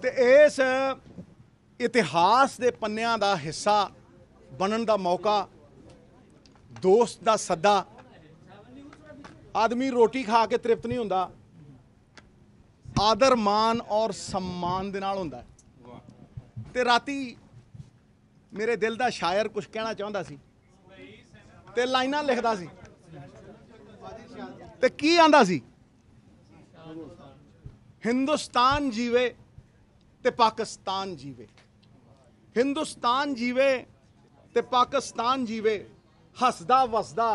ਤੇ ਇਸ ਇਤਿਹਾਸ ਦੇ ਪੰਨਿਆਂ ਦਾ ਹਿੱਸਾ ਬਣਨ ਦਾ ਮੌਕਾ, ਦੋਸਤ ਦਾ ਸੱਦਾ। ਆਦਮੀ ਰੋਟੀ ਖਾ ਕੇ ਤ੍ਰਿਪਤ ਨਹੀਂ ਹੁੰਦਾ, ਆਦਰ ਮਾਨ ਔਰ सम्मान ਦੇ ਨਾਲ ਹੁੰਦਾ। ਤੇ ਰਾਤੀ ਮੇਰੇ ਦਿਲ ਦਾ ਸ਼ਾਇਰ ਕੁਝ ਕਹਿਣਾ ਚਾਹੁੰਦਾ ਸੀ ਤੇ ਲਾਈਨਾਂ ਲਿਖਦਾ ਸੀ ਤੇ ਕੀ ਆਂਦਾ ਸੀ, हिंदुस्तान जीवे ते पाकिस्तान जीवे, हिंदुस्तान जीवे ते पाकिस्तान जीवे, हसदा वसदा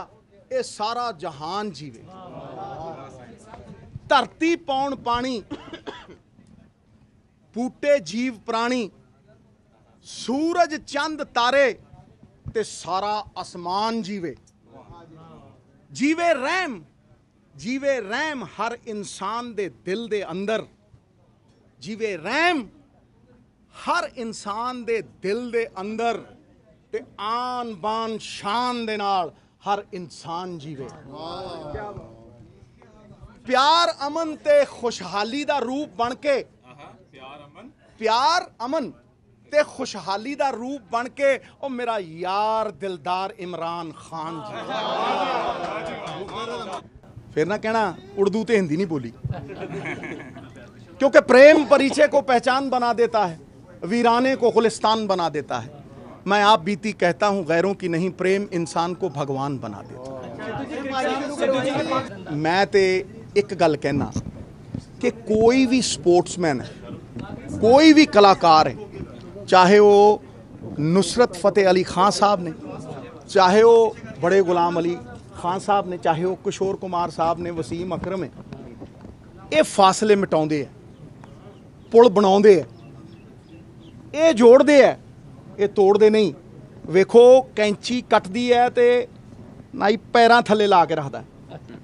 ये सारा जहान जीवे। धरती पौन पानी, बूटे जीव प्राणी, सूरज चंद तारे ते सारा आसमान जीवे। जीवे रहम, जीवे रहम हर इंसान दे दिल दे अंदर, जीवे रहम हर इंसान दे दिल दे अंदर, ते आन बान शान दे नाल हर इंसान जीवे। प्यार अमन ते खुशहाली दा रूप बन के, प्यार अमन ते खुशहाली दा रूप बन के ओ मेरा यार दिलदार इमरान खान जी। फिर ना कहना उर्दू ते हिंदी नहीं बोली, क्योंकि प्रेम परिचय को पहचान बना देता है, वीराने को गुलिस्तान बना देता है। मैं आप बीती कहता हूँ गैरों की नहीं, प्रेम इंसान को भगवान बना देता है। मैं ते एक गल कहना कि कोई भी स्पोर्ट्समैन है, कोई भी कलाकार है, चाहे वो नुसरत फतेह अली खान साहब ने, चाहे वो बड़े गुलाम अली खान साहब ने, चाहे वो किशोर कुमार साहब ने, वसीम अकरम है, ये फासले मिटाउंदे है, पुल बनाउंदे है, ये जोड़दे है, ये तोड़दे नहीं। वेखो कैंची कटदी है ते नाई पैरां थल्ले ला के रखदा है,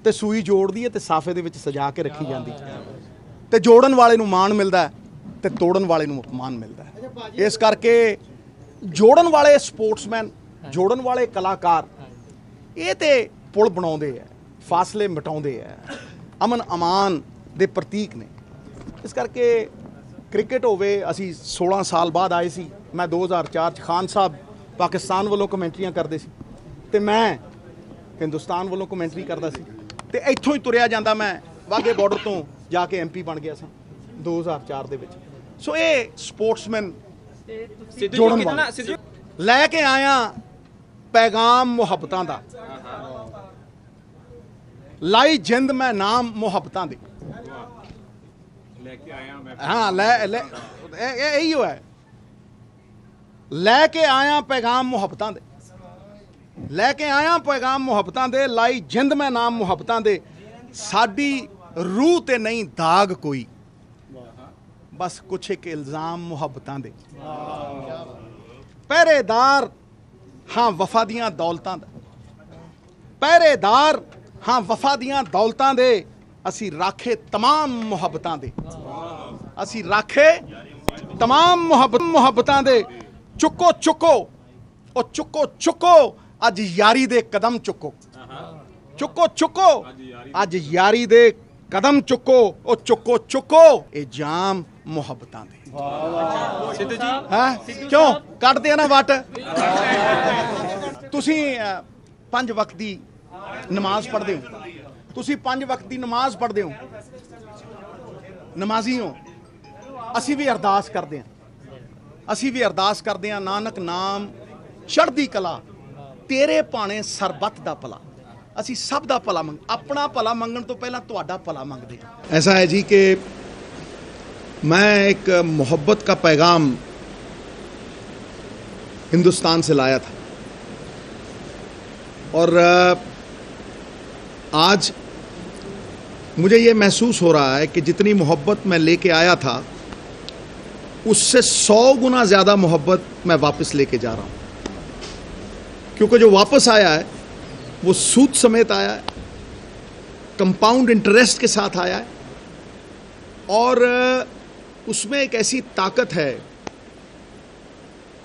ते सूई जोड़दी है ते साफे दे विच सजा के रखी जांदी है, ते जोड़न वाले नूं माण मिलदा है ते तोड़न वाले नूं अपमान मिलदा है। इस करके जोड़न वाले स्पोर्ट्समैन, जोड़न वाले कलाकार ये ते पुल बनाउंदे है, फासले मिटाउंदे है, अमन अमान दे प्रतीक ने। इस करके क्रिकेट होवे, असी 16 साल बाद आए सी। मैं 2004 च खान साहब पाकिस्तान वालों कमेंट्रियां करदे सी ते मैं हिंदुस्तान वालों कमेंट्री करदा सी, ते इत्थों ही तुरिया जांदा मैं वाघे बॉर्डर तो जाके MP बन गया सा 2004 दे विच। सो ये स्पोर्ट्समैन जोड़न वाला लैके आया पैगाम मुहब्बतां दा, लाई जिंद मैं नाम मुहब्बतां दी। हाँ यही है, लैके आया पैगाम मुहब्बतां दे, लैके आया पैगाम मुहब्बतां दे, लाई जिंद मैं नाम मुहब्बतां दे, साडी रूह ते नहीं दाग कोई, बस कुछ एक इल्जाम मुहब्बतां दे। पहरेदार हाँ वफा दियां दौलतां दा, पहरेदार हाँ वफा दियां दौलतां दे, असी राखे तमाम मुहब्बतां दे, असी राखे तमाम मुहब्बतां दे। चुको चुको ओ चुको चुको अज यारी दे कदम चुको, चुको चुको अज यारी दे कदम चुको, ओ चुको चुको ए जाम मुहब्बतां दे। सिद्धू जी हाँ क्यों कटदे ना वट। तुसी 5 वक्त दी नमाज पढ़दे हो, तुसी 5 वक्त दी नमाज पढ़दे हो, नमाजी हो। असी भी अरदास करते हैं, असी भी अरदास करते हैं, नानक नाम चढ़दी कला, तेरे भाने सरबत दा भला। असी सब दा भला मंग, अपना भला मंगण तो पहला तुहाडा भला मंगदे हैं। ऐसा है जी कि मैं एक मोहब्बत का पैगाम हिंदुस्तान से लाया था और आज मुझे ये महसूस हो रहा है कि जितनी मोहब्बत मैं लेके आया था उससे 100 गुना ज़्यादा मोहब्बत मैं वापस लेके जा रहा हूँ, क्योंकि जो वापस आया है वो सूद समेत आया है, कंपाउंड इंटरेस्ट के साथ आया है और उसमें एक ऐसी ताकत है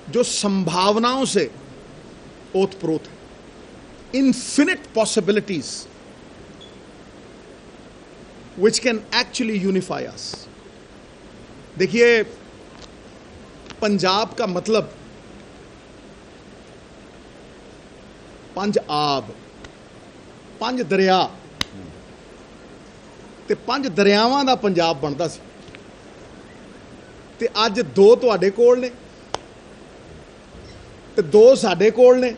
जो संभावनाओं से ओतप्रोत है, infinite possibilities which can actually unify us। देखिए पंजाब का मतलब 5 आब, 5 दरिया ते 5 दरियावां दा पंजाब बनदा सी। ते अज 2 तुहाडे कोल ने ते 2 साडे कोल ने,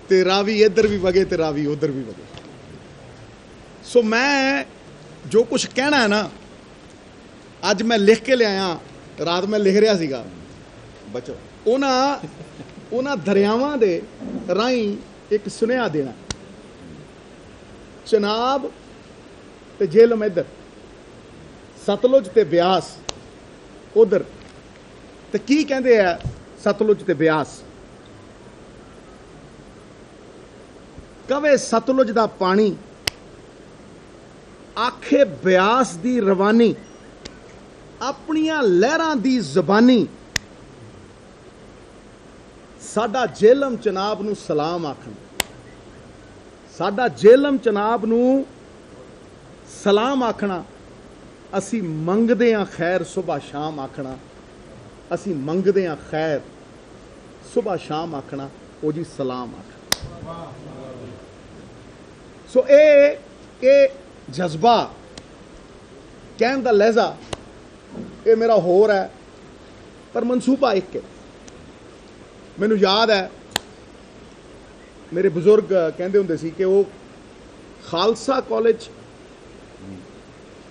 ते रावी इधर भी वगे ते रावी उधर भी वगे। सो मैं जो कुछ कहना है ना, अज मैं लिख के लिया, रात मैं लिख रहा सीगा, बचो उन्हां दरियावां दे राही एक सुनेहा देना। चनाब ते झेलम इधर, सतलुज ते ब्यास उधर। ते की कहंदे आ सतलुज ते ब्यास? कवे सतलुज दा पानी, आखे ब्यास दी रवानी, अपनियां लहरां दी जबानी, साडा झेलम चनाब नूं सलाम आखना, साडा झेलम चनाब नूं सलाम आखना। असी मंगदे हां खैर सुबह शाम आखना, असी मंगदे हां खैर सुबह शाम आखना, ओ जी सलाम आखना। सो ए जज्बा, कहन दा लहजा, ये मेरा होर है, पर मनसूबा एक है। मैनू याद है मेरे बुजुर्ग कहते होंदे सी कि वो खालसा कॉलेज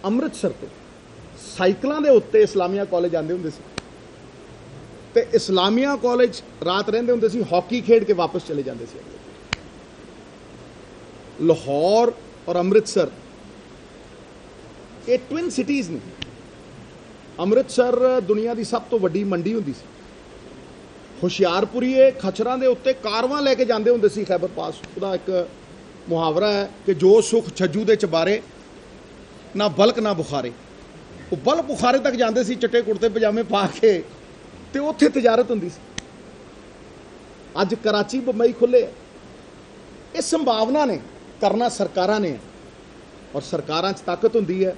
अमृतसर तो साइकिलों के उत्ते इस्लामिया कॉलेज आते होंदे सी, ते इस्लामिया कॉलेज रात रहिंदे होंदे सी, हॉकी खेड के वापस चले जाते सी। लाहौर और अमृतसर ये ट्विन सिटीज़ ने। अमृतसर दुनिया की सब तो वड्डी मंडी होंदी सी। हुशियारपुरीए खचरां दे उत्ते कारवां लैके जांदे होंदे सी खैबर पास। उसदा एक मुहावरा है कि जो सुख छज्जू दे चबारे, ना बलक ना बुखारे। वो बल बुखारे तक जांदे सी चिट्टे कुर्ते पजामे पा के, ते उत्थे तजारत होंदी सी। अज कराची बंबई खुले, ये संभावना ने, करना सरकारां ने, और सरकारां च ताकत होंदी है।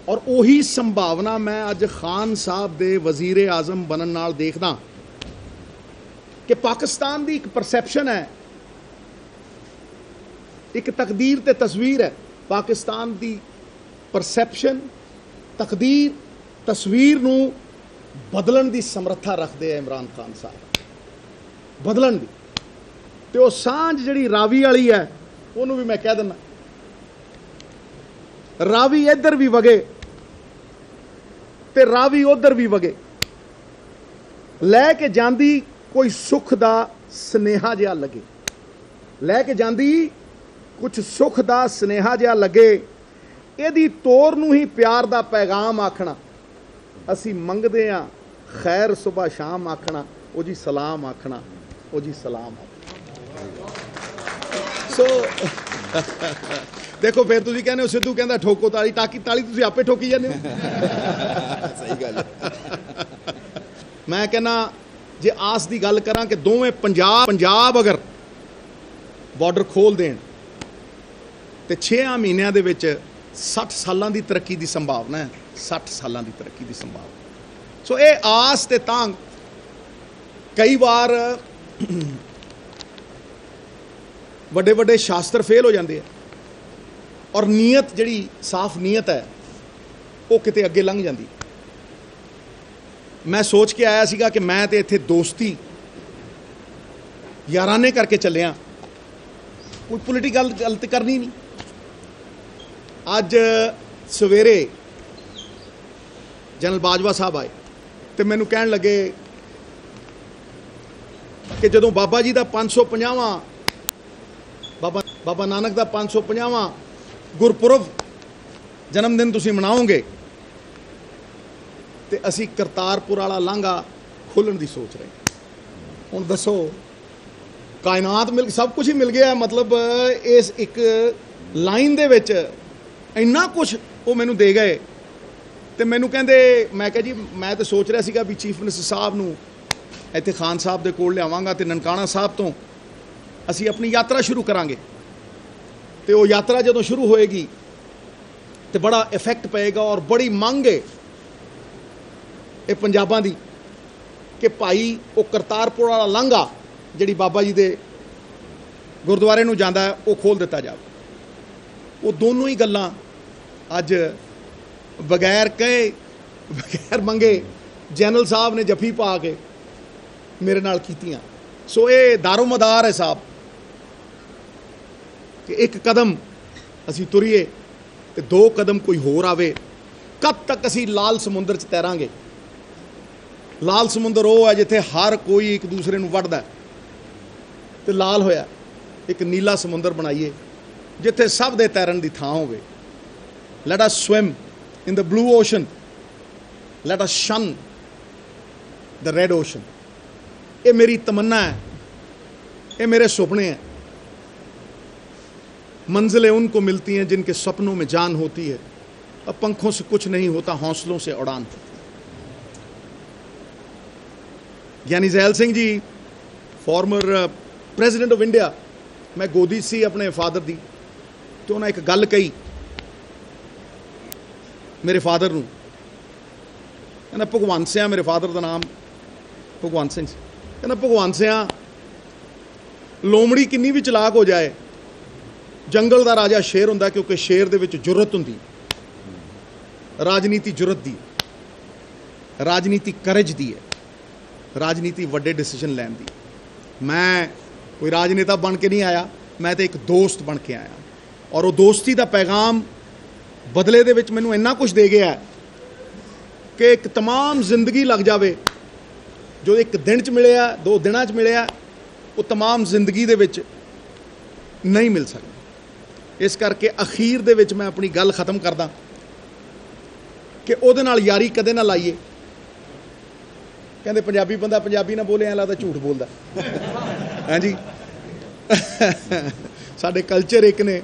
और उही संभावना मैं अज खान साहब दे वजीर आजम बनन नाल देखदा कि पाकिस्तान दी एक परसैप्शन है, एक तकदीर ते तस्वीर है। पाकिस्तान दी परसैप्शन, तकदीर, तस्वीर नूं बदलन दी समर्था रखते हैं इमरान खान साहब, बदलन दी। ते वो सांझ जिहड़ी रावी वाली है, उन्होंने भी मैं कह दिना, रावी इधर भी वगे ते रावी उधर भी वगे, लैके जांदी कोई सुख दा स्नेहा जिहा लगे, लैके जांदी कुछ सुख दा स्नेहा जिहा लगे। इहदी तोर नूं ही प्यार दा पैगाम आखना, असी मंगदे हां खैर सुबह शाम आखना, ओ जी सलाम आखना, ओ जी सलाम आखना। सो देखो फिर तुसीं कहने हो सिद्धू कहंदा ठोको ताली, ताकि ताली तुसीं आपे ठोकी जांदे हो। सही गल है। मैं कहना जे आस की गल करा कि दोवें पंजाब अगर बॉर्डर खोल देन तो 6 महीनों दे विच 60 सालों की तरक्की की संभावना है, 60 सालों की तरक्की की संभावना। सो ये आस ते तांग कई बार बड़े बड़े शास्त्र फेल हो जाते हैं, और नीयत जिहड़ी साफ नीयत है वो किते अगे लंघ जाती। मैं सोच के आया सीगा कि मैं तो इत्थे दोस्ती याराने करके चलिया, कोई पोलीटिकल गल तो करनी नहीं। अज सवेरे जनरल बाजवा साहब आए तो मैनू कहन लगे कि जदों बाबा जी का 550वां बाबा नानक का 550वां गुरपुरब जन्मदिन तुसीं मनाओगे तो असी करतारपुर वाला लांघा खोलण की सोच रहे। हुण दसो, कायनात मिल सब कुछ ही मिल गया, मतलब इस एक लाइन दे विच इन्ना कुछ वो मैनू दे गए। तो मैनू कहंदे, मैं कहा जी मैं तो सोच रहा सीगा भी चीफ मिनिस्टर साहब नूं इत्थे खान साहब दे कोल लियावांगा ते ननकाना साहब तो असी अपनी यात्रा शुरू करांगे। तो वो यात्रा जदों शुरू होएगी तो बड़ा इफेक्ट पेगा और बड़ी मंग है ये पंजाबां दी कि भाई वो करतारपुर वाला लांघा जिहड़ी बाबा जी दे गुरुद्वारे नूं जांदा है वो खोल दिता जाए। वो दोनों ही गल्लां अज बगैर कहे बगैर मंगे जनरल साहब ने जफी पा के मेरे नाल कीतियां। सो ये दारोमदार है साहब कि एक कदम असी तुरीए तो दो कदम कोई होर आवे। कद तक असी लाल समुंदर च तैरांगे? लाल समुंदर वो है जिथे हर कोई एक दूसरे नूं वढ़दा ते लाल होया। एक नीला समुंदर बनाइए जिथे सब दे तैरन दी थां होवे। Let us swim in the blue ocean, let us शन द रेड ओशन। ये मेरी तमन्ना है, ये मेरे सुपने हैं। मंजिलें उनको मिलती हैं जिनके सपनों में जान होती है। अब पंखों से कुछ नहीं होता, हौसलों से उड़ान होती है। Giani Zail Singh ji former president of India, मैं गोदी सी अपने फादर दी, तो उन्हें एक गल कही मेरे फादर नूं। कहना भगवंत सिंह, मेरे फादर का नाम भगवंत सिंह। कहना भगवंत सिंह, लोमड़ी किन्नी भी चलाक हो जाए, जंगल का राजा शेर हुंदा, क्योंकि शेर दे विच जुरत हुंदी। राजनीति जुरत दी, राजनीति करज दी है, राजनीति वड्डे डिसीजन लैन दी। मैं कोई राजनेता बन के नहीं आया, मैं तो एक दोस्त बन के आया। और वो दोस्ती का पैगाम बदले दे विच मैनूं इन्ना कुछ दे गया कि एक तमाम जिंदगी लग जाए। जो एक दिन च मिलिया, दो दिनां च मिलिया, वो तमाम जिंदगी दे विच नहीं मिल सकता। इस करके अखीर दे विच मैं अपनी गल खत्म करदा कि उहदे नाल यारी कदे ना लाइए। कहते पंजाबी बंदा पंजाबी ना बोले, ऐ लगदा झूठ बोलदा। हाँ जी, साडे कल्चर एक ने,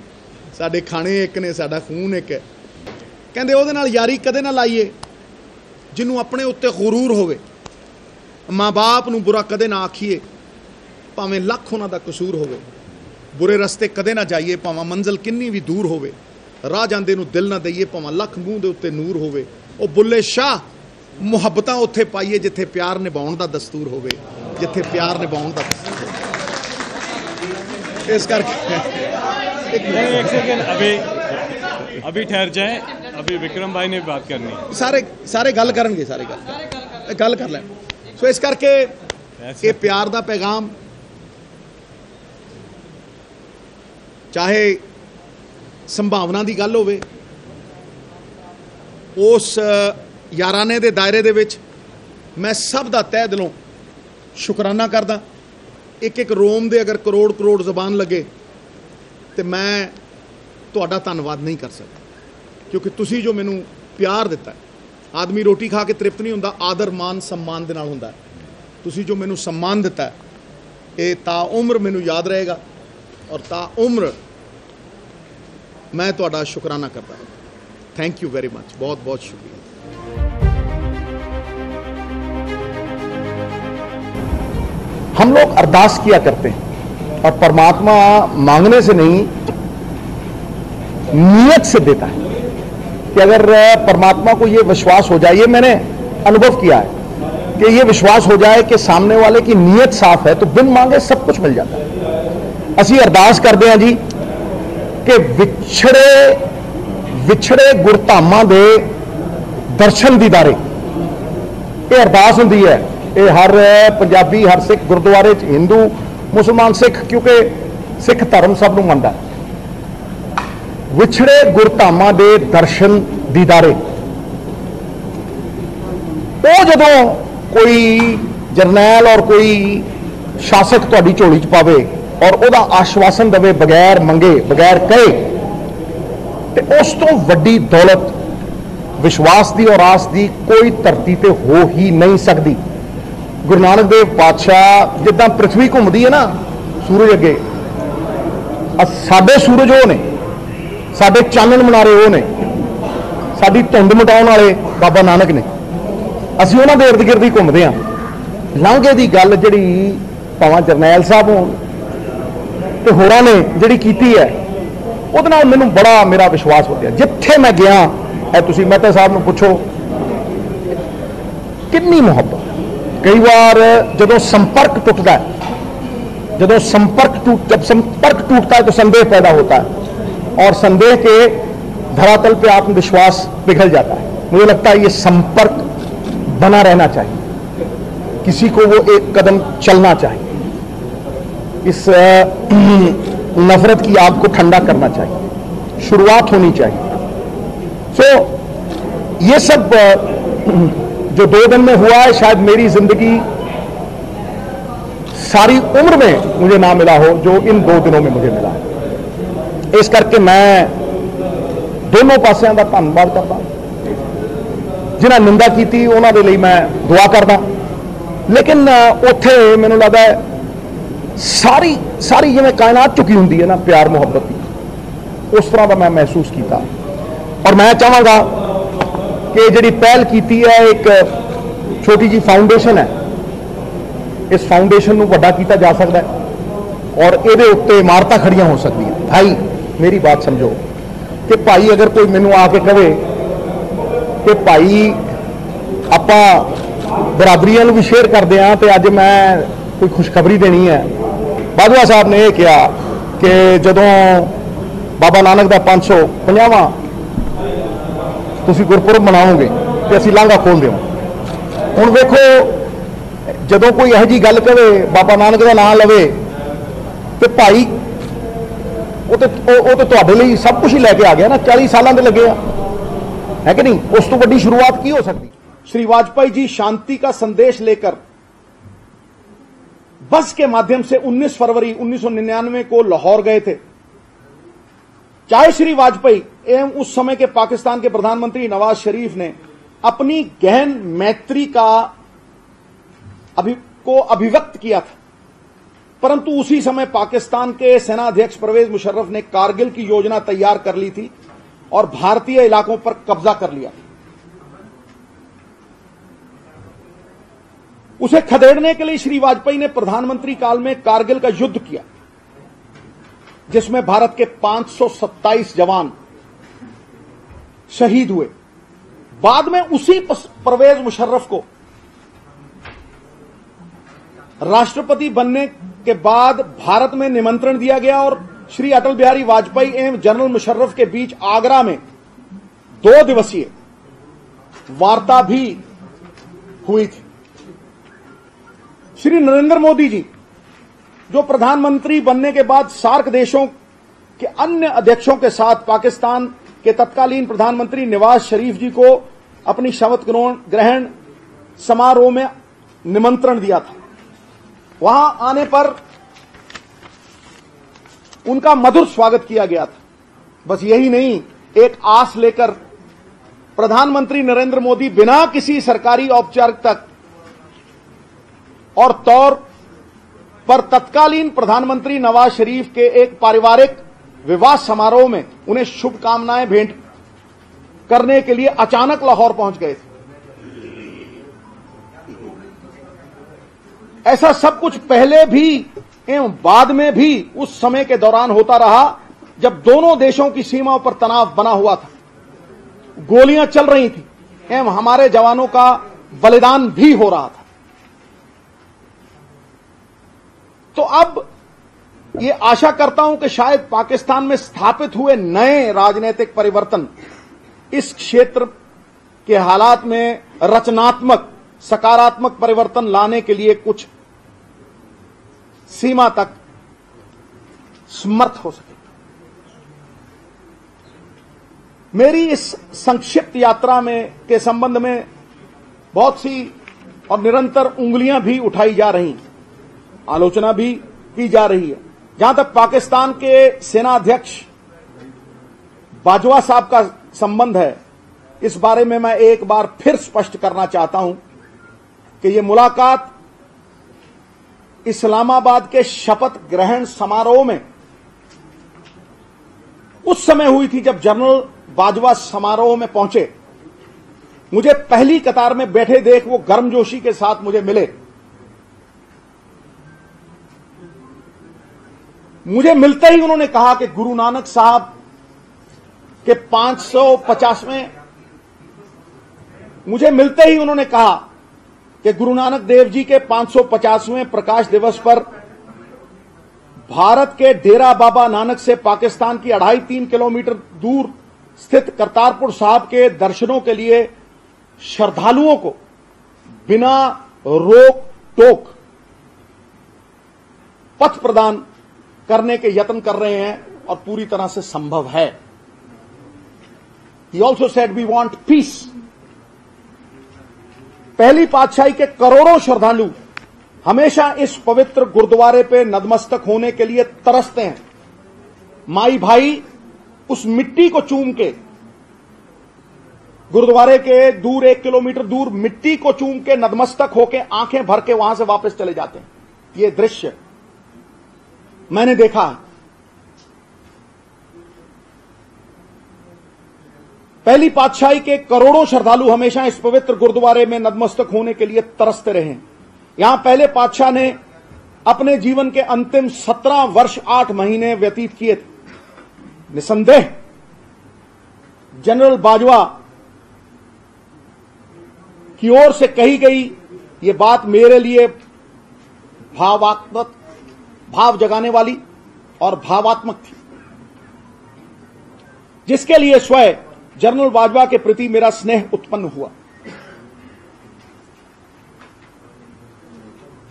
साडे खाने एक ने, साडा खून एक है। कहते उहदे नाल यारी कदे ना लाइए जिन्हों अपने उत्ते गुरूर होवे। माँ बाप नूं बुरा कदे ना आखिए, भावें लख उन्हां दा कसूर होवे। बुरे रस्ते कदे ना जाइए, भावें मंजिल किन्नी भी दूर होवे। राह जांदे नूं दिल ना दईए, भावें लख मूँह दे उत्ते नूर होवे। ओ बुल्ले शाह, मुहब्बतां उत्थे पाइए जिथे प्यार निभाउण दा दस्तूर होवे, जिथे प्यार निभाउण दा दस्तूर होवे। इस करके एक सेकंड, अभी ठहर जाएं, अभी विक्रम भाई ने बात करनी है। सारे गल करनगे, सारे गल कर लें। सो इस करके ये प्यार दा पैगाम, चाहे संभावना की गल होवे, उस याराने दे दायरे दे विच मैं सब दा तह दिलों शुकराना करदा। एक एक रोम दे अगर करोड़ करोड़ जबान लगे तो मैं तुहाडा धन्नवाद नहीं कर सकता, क्योंकि तुसी जो मैनू प्यार दिता है। आदमी रोटी खा के तृप्त नहीं हुंदा, आदर मान सम्मान दे नाल हुंदा है। तुसी जो मैनू सम्मान दिता है, ये ता उम्र मैनू याद रहेगा, और ता उम्र मैं तुहाडा शुकराना करता हूँ। थैंक यू वेरी मच, बहुत बहुत शुक्रिया। हम लोग अरदास किया करते हैं और परमात्मा मांगने से नहीं, नियत से देता है। कि अगर परमात्मा को ये विश्वास हो जाए, ये मैंने अनुभव किया है कि ये विश्वास हो जाए कि सामने वाले की नीयत साफ है, तो बिन मांगे सब कुछ मिल जाता है। असी अरदास करते हैं जी कि विछड़े गुरधामां दे दर्शन दीदारे, ये अरदास हुंदी है। ये हर पंजाबी, हर सिख गुरुद्वारे च, हिंदू मुसलमान सिख, क्योंकि सिख धर्म सब नूं मनदा है। विछड़े गुरधामां दे दर्शन दीदारे, वो जदों कोई जरनैल और कोई शासक तुहाडी झोली च पावे और उहदा आश्वासन दवे बगैर मंगे, बगैर कहे, तो उस तो वड्डी दौलत विश्वास दी और आस दी कोई धरती ते हो ही नहीं सकती। गुरु नानक देव पातशाह जिद्दां पृथ्वी घूमदी है ना सूरज अगे, साडे सूरज वो ने, साडे चानन मनारे वो ने, साडी धुंध मिटाउण वाले बाबा नानक ने। असीं उन्हां दे इर्द गिर्द ही घूमदे हां। लांघे दी गल जिहड़ी भावें जरनैल साहब होण ते होरां ने जिहड़ी कीती है, ਉਹਦੇ ਨਾਲ ਮੈਨੂੰ बड़ा मेरा विश्वास हो गया। जिथे मैं गया है, तुसीं मेहता साहब नूं पुछो, कितनी मुहब्बत। कई बार जब संपर्क टूटता है, जब संपर्क टूटता है तो संदेह पैदा होता है और संदेह के धरातल पे आत्मविश्वास पिघल जाता है। मुझे लगता है ये संपर्क बना रहना चाहिए, किसी को वो एक कदम चलना चाहिए, इस नफरत की आग को ठंडा करना चाहिए, शुरुआत होनी चाहिए। ये सब जो 2 दिन में हुआ है, शायद मेरी जिंदगी सारी उम्र में मुझे ना मिला हो जो इन 2 दिनों में मुझे मिला है। इस करके मैं दोनों पासियां का धन्यवाद करता, जिन्हें निंदा की थी उन्होंने लिए मैं दुआ करदा, लेकिन उत्थे मैनूं लगता है सारी जिवें कायनात चुकी हुंदी है ना प्यार मुहब्बत की, उस तरह का मैं महसूस किया। और मैं चाहांगा कि जिहड़ी पहल की है, एक छोटी जी फाउंडेशन है, इस फाउंडेशन को वड्डा किया जा सकता है और ये उत्ते इमारतां खड़ियां हो सकती हैं। भाई मेरी बात समझो कि भाई अगर कोई मैनू आके कहे कि भाई आपां बराबरियां भी शेयर करते हैं तो अज मैं कोई खुशखबरी देनी है। बाजवा साहब ने यह कहा कि जदों बाबा नानक का 550वां तुसीं गुरपुरब मनाओगे तो असीं लांघा खोल देव। हुण वेखो जदों कोई यह जी गल कहे बाबा नानक का नाम लवे तो भाई वो तो तुहाडे लई सब कुछ ही लैके आ गया ना, 40 सालों के लगे है कि नहीं। उस तो बड़ी शुरुआत की हो सकती। श्री वाजपेयी जी शांति का संदेश लेकर बस के माध्यम से 19 फरवरी 1999 को लाहौर गए थे। चाहे श्री वाजपेयी एवं उस समय के पाकिस्तान के प्रधानमंत्री नवाज शरीफ ने अपनी गहन मैत्री को अभिव्यक्त किया था, परंतु उसी समय पाकिस्तान के सेनाध्यक्ष परवेज मुशर्रफ ने कारगिल की योजना तैयार कर ली थी और भारतीय इलाकों पर कब्जा कर लिया। उसे खदेड़ने के लिए श्री वाजपेयी ने प्रधानमंत्री काल में कारगिल का युद्ध किया, जिसमें भारत के 527 जवान शहीद हुए। बाद में उसी परवेज मुशर्रफ को राष्ट्रपति बनने के बाद भारत में निमंत्रण दिया गया और श्री अटल बिहारी वाजपेयी एवं जनरल मुशर्रफ के बीच आगरा में 2 दिवसीय वार्ता भी हुई थी। श्री नरेंद्र मोदी जी जो प्रधानमंत्री बनने के बाद सार्क देशों के अन्य अध्यक्षों के साथ पाकिस्तान के तत्कालीन प्रधानमंत्री नवाज शरीफ जी को अपनी शपथ ग्रहण समारोह में निमंत्रण दिया था, वहां आने पर उनका मधुर स्वागत किया गया था। बस यही नहीं, एक आस लेकर प्रधानमंत्री नरेंद्र मोदी बिना किसी सरकारी औपचारिकता और तौर पर तत्कालीन प्रधानमंत्री नवाज शरीफ के एक पारिवारिक विवाह समारोह में उन्हें शुभकामनाएं भेंट करने के लिए अचानक लाहौर पहुंच गए थे। ऐसा सब कुछ पहले भी एवं बाद में भी उस समय के दौरान होता रहा जब दोनों देशों की सीमाओं पर तनाव बना हुआ था, गोलियां चल रही थी एवं हमारे जवानों का बलिदान भी हो रहा था। तो अब ये आशा करता हूं कि शायद पाकिस्तान में स्थापित हुए नए राजनीतिक परिवर्तन इस क्षेत्र के हालात में रचनात्मक सकारात्मक परिवर्तन लाने के लिए कुछ सीमा तक समर्थ हो सके। मेरी इस संक्षिप्त यात्रा में के संबंध में बहुत सी और निरंतर उंगलियां भी उठाई जा रही, आलोचना भी की जा रही है। जहां तक पाकिस्तान के सेनाध्यक्ष बाजवा साहब का संबंध है, इस बारे में मैं एक बार फिर स्पष्ट करना चाहता हूं कि यह मुलाकात इस्लामाबाद के शपथ ग्रहण समारोह में उस समय हुई थी जब जनरल बाजवा समारोह में पहुंचे। मुझे पहली कतार में बैठे देख वो गर्मजोशी के साथ मुझे मिले। मुझे मिलते ही उन्होंने कहा कि गुरु नानक साहब के 550वें मुझे मिलते ही उन्होंने कहा कि गुरु नानक देव जी के 550वें प्रकाश दिवस पर भारत के डेरा बाबा नानक से पाकिस्तान की 2.5-3 किलोमीटर दूर स्थित करतारपुर साहब के दर्शनों के लिए श्रद्धालुओं को बिना रोक टोक पथ प्रदान करने के यत्न कर रहे हैं और पूरी तरह से संभव है। He also said we want peace। पहली पातशाही के करोड़ों श्रद्धालु हमेशा इस पवित्र गुरुद्वारे पे नतमस्तक होने के लिए तरसते हैं। माई भाई उस मिट्टी को चूम के, गुरुद्वारे के दूर 1 किलोमीटर दूर मिट्टी को चूम के नतमस्तक होके आंखें भर के वहां से वापस चले जाते हैं। ये दृश्य मैंने देखा है। पहली पातशाही के करोड़ों श्रद्धालु हमेशा इस पवित्र गुरुद्वारे में नतमस्तक होने के लिए तरसते रहे। यहां पहले पातशाह ने अपने जीवन के अंतिम 17 वर्ष 8 महीने व्यतीत किए थे। निसंदेह जनरल बाजवा की ओर से कही गई ये बात मेरे लिए भाव जगाने वाली और भावात्मक थी, जिसके लिए स्वयं जनरल बाजवा के प्रति मेरा स्नेह उत्पन्न हुआ।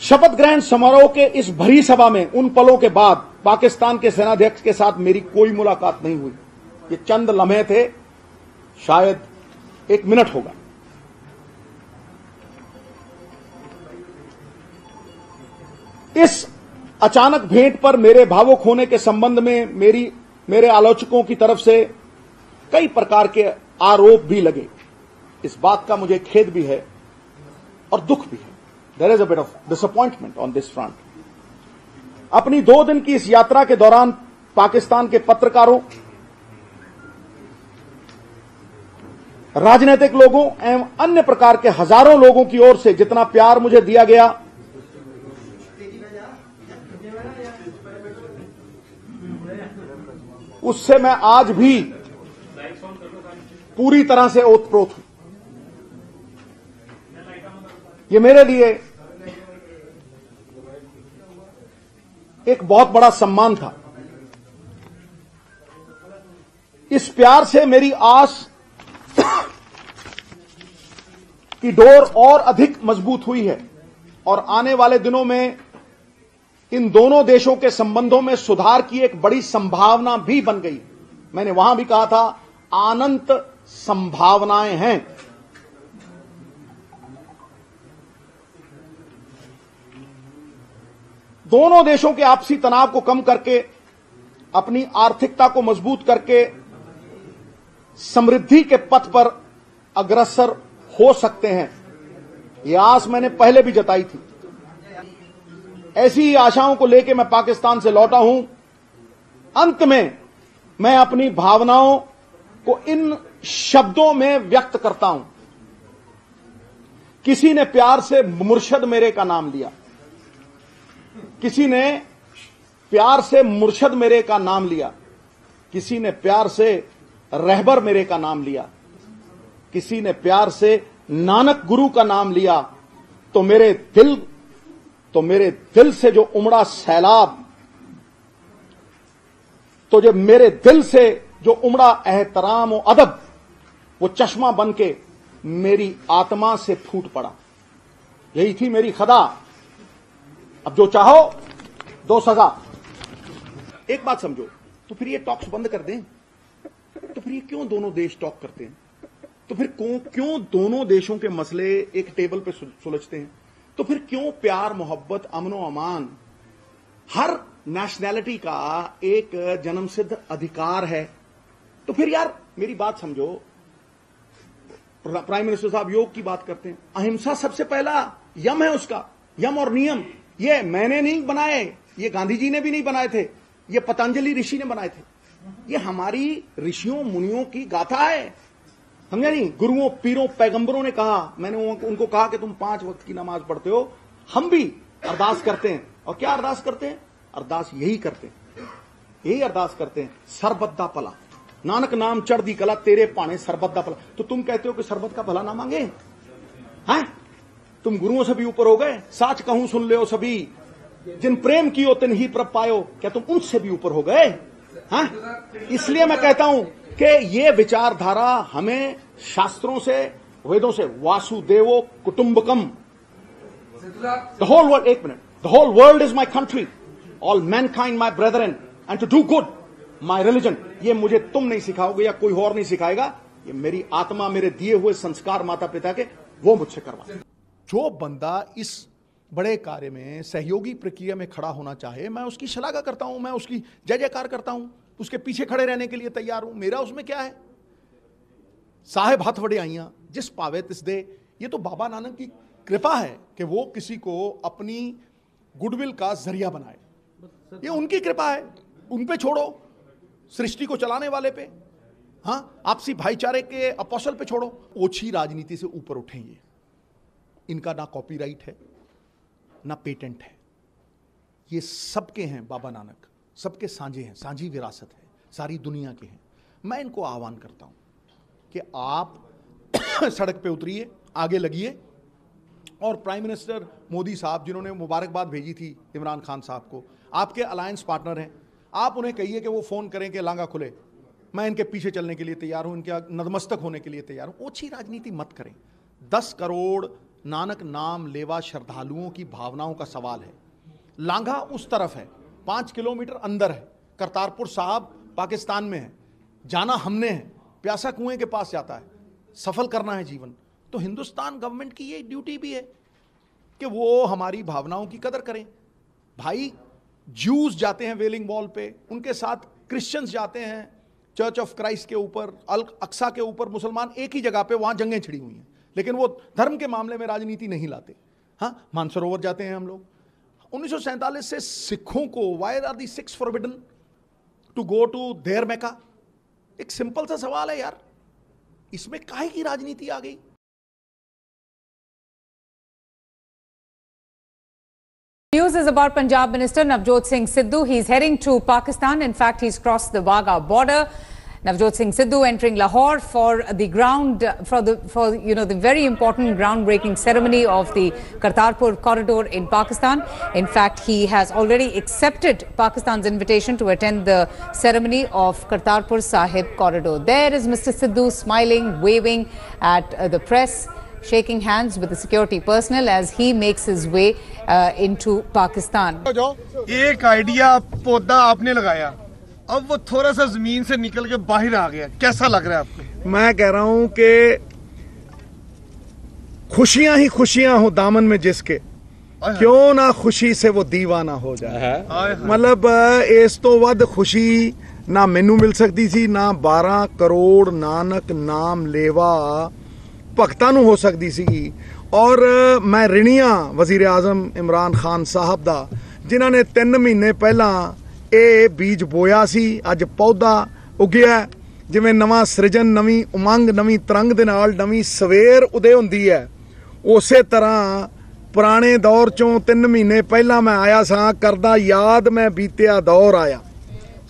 शपथ ग्रहण समारोह के इस भरी सभा में उन पलों के बाद पाकिस्तान के सेनाध्यक्ष के साथ मेरी कोई मुलाकात नहीं हुई। ये चंद लम्हे थे, शायद 1 मिनट होगा। इस अचानक भेंट पर मेरे भावुक होने के संबंध में मेरे आलोचकों की तरफ से कई प्रकार के आरोप भी लगे। इस बात का मुझे खेद भी है और दुख भी है। There is a bit of disappointment on this front. अपनी 2 दिन की इस यात्रा के दौरान पाकिस्तान के पत्रकारों, राजनीतिक लोगों एवं अन्य प्रकार के हजारों लोगों की ओर से जितना प्यार मुझे दिया गया, उससे मैं आज भी पूरी तरह से ओतप्रोत हूं। ये मेरे लिए एक बहुत बड़ा सम्मान था। इस प्यार से मेरी आस की डोर और अधिक मजबूत हुई है और आने वाले दिनों में इन दोनों देशों के संबंधों में सुधार की एक बड़ी संभावना भी बन गई। मैंने वहां भी कहा था अनंत संभावनाएं हैं। दोनों देशों के आपसी तनाव को कम करके, अपनी आर्थिकता को मजबूत करके समृद्धि के पथ पर अग्रसर हो सकते हैं। यह आस मैंने पहले भी जताई थी। ऐसी ही आशाओं को लेकर मैं पाकिस्तान से लौटा हूं। अंत में मैं अपनी भावनाओं को इन शब्दों में व्यक्त करता हूं। किसी ने प्यार से मुर्शद मेरे का नाम लिया, किसी ने प्यार से मुर्शद मेरे का नाम लिया, किसी ने प्यार से रहबर मेरे का नाम लिया, किसी ने प्यार से नानक गुरु का नाम लिया। तो मेरे दिल से जो उमड़ा सैलाब, तो जब मेरे दिल से जो उमड़ा एहतराम और अदब, वो चश्मा बन के मेरी आत्मा से फूट पड़ा। यही थी मेरी खदा। अब जो चाहो दो सजा। एक बात समझो, तो फिर ये टॉक्स बंद कर दें। तो फिर ये क्यों दोनों देश टॉक करते हैं? तो फिर क्यों दोनों देशों के मसले एक टेबल पे सुलझते हैं? तो फिर क्यों प्यार, मोहब्बत, अमन व अमान हर नेशनैलिटी का एक जन्मसिद्ध अधिकार है? तो फिर यार मेरी बात समझो। प्राइम मिनिस्टर साहब योग की बात करते हैं। अहिंसा सबसे पहला यम है उसका, यम और नियम। ये मैंने नहीं बनाए, ये गांधी जी ने भी नहीं बनाए थे, ये पतंजलि ऋषि ने बनाए थे। ये हमारी ऋषियों मुनियों की गाथा है, समझे नहीं? गुरुओं, पीरों, पैगंबरों ने कहा। मैंने उनको कहा कि तुम 5 वक्त की नमाज पढ़ते हो, हम भी अरदास करते हैं। और क्या अरदास करते हैं? अरदास यही करते हैं, यही अरदास करते हैं, सरबत दा भला, नानक नाम चढ़दी कला, तेरे पाने सरबत दा भला। तो तुम कहते हो कि सरबत का भला ना मांगे हैं? तुम गुरुओं से भी ऊपर हो गए? साच कहूं सुन ले सभी, जिन प्रेम कियो तिन ही प्रभ पायो, क्या तुम उनसे भी ऊपर हो गए? हाँ, इसलिए मैं कहता हूं कि ये विचारधारा हमें शास्त्रों से, वेदों से, वासुदेवो कुटुंबकम, द होल वर्ल्ड, एक minute, the whole world is my country, all mankind my brethren, and to do good my religion, ये मुझे तुम नहीं सिखाओगे या कोई और नहीं सिखाएगा, ये मेरी आत्मा, मेरे दिए हुए संस्कार माता पिता के, वो मुझसे करवा। जो बंदा इस बड़े कार्य में सहयोगी प्रक्रिया में खड़ा होना चाहे, मैं उसकी शलाघा करता हूं, मैं उसकी जय जयकार करता हूं, उसके पीछे खड़े रहने के लिए तैयार हूं। मेरा उसमें क्या है? साहेब हाथ वड़े आइयां जिस पावे तिस दे, ये तो बाबा नानक की कृपा है कि वो किसी को अपनी गुडविल का जरिया बनाए, ये उनकी कृपा है, उन पे छोड़ो, सृष्टि को चलाने वाले पे, हाँ, आपसी भाईचारे के अपोस्टल पे छोड़ो। ओछी राजनीति से ऊपर उठें, ये इनका ना कॉपीराइट है ना पेटेंट है, ये सबके हैं बाबा नानक, सबके साझे हैं, साझी विरासत है, सारी दुनिया के हैं। मैं इनको आह्वान करता हूं कि आप सड़क पे उतरिए, आगे लगिए, और प्राइम मिनिस्टर मोदी साहब जिन्होंने मुबारकबाद भेजी थी इमरान खान साहब को, आपके अलायंस पार्टनर हैं, आप उन्हें कहिए कि वो फ़ोन करें कि लांगा खुले, मैं इनके पीछे चलने के लिए तैयार हूं, इनके नतमस्तक होने के लिए तैयार हूं। ओछी राजनीति मत करें। 10 करोड़ नानक नाम लेवा श्रद्धालुओं की भावनाओं का सवाल है। लांघा उस तरफ है, 5 किलोमीटर अंदर है, करतारपुर साहब पाकिस्तान में है, जाना हमने है, प्यासा कुएं के पास जाता है, सफल करना है जीवन। तो हिंदुस्तान गवर्नमेंट की ये ड्यूटी भी है कि वो हमारी भावनाओं की कदर करें। भाई, ज्यूज जाते हैं वेलिंग वॉल पे, उनके साथ क्रिश्चियंस जाते हैं चर्च ऑफ क्राइस्ट के ऊपर, अल अक्सा के ऊपर, मुसलमान एक ही जगह पे, वहां जंगें छिड़ी हुई हैं, लेकिन वो धर्म के मामले में राजनीति नहीं लाते। हाँ, मानसरोवर जाते हैं हम लोग। 1947 से सिखों को, why are the Sikhs forbidden to go to there Mecca? एक सिंपल सा सवाल है यार, इसमें काहे की राजनीति आ गई? News is about Punjab Minister Navjot Singh Sidhu. He's heading to Pakistan. In fact, he's crossed the Wagah border. Navjot Singh Sidhu entering Lahore for the the very important groundbreaking ceremony of the Kartarpur corridor in Pakistan. In fact, he has already accepted Pakistan's invitation to attend the ceremony of Kartarpur Sahib corridor. There is Mr. Sidhu smiling, waving at the press, shaking hands with the security personnel as he makes his way into Pakistan. एक idea पौधा आपने लगाया, अब वो थोड़ा सा जमीन से निकल के बाहर आ गया, कैसा लग रहा है आपको? मैं कह रहा हूं कि खुशियां ही खुशियां हो दामन में जिसके, क्यों ना खुशी से वो दीवाना हो जाए। मतलब इस तो वध खुशी ना मैनू मिल सकती सी, ना 12 करोड़ नानक नाम लेवा भगतां नूं हो सकती सी। और मैं ऋणिया वजीर आजम इमरान खान साहब दा, जिन्हां ने 3 महीने पहला ये बीज बोया सी, अज पौधा उगिया, जिवें नवां सृजन, नवीं उमंग, नवीं तरंग दे नाल नवीं सवेर उदय हुंदी है, उसे तरह पुराने दौर चों 3 महीने पहला मैं आया सा, करदा याद मैं बीतिया दौर आया।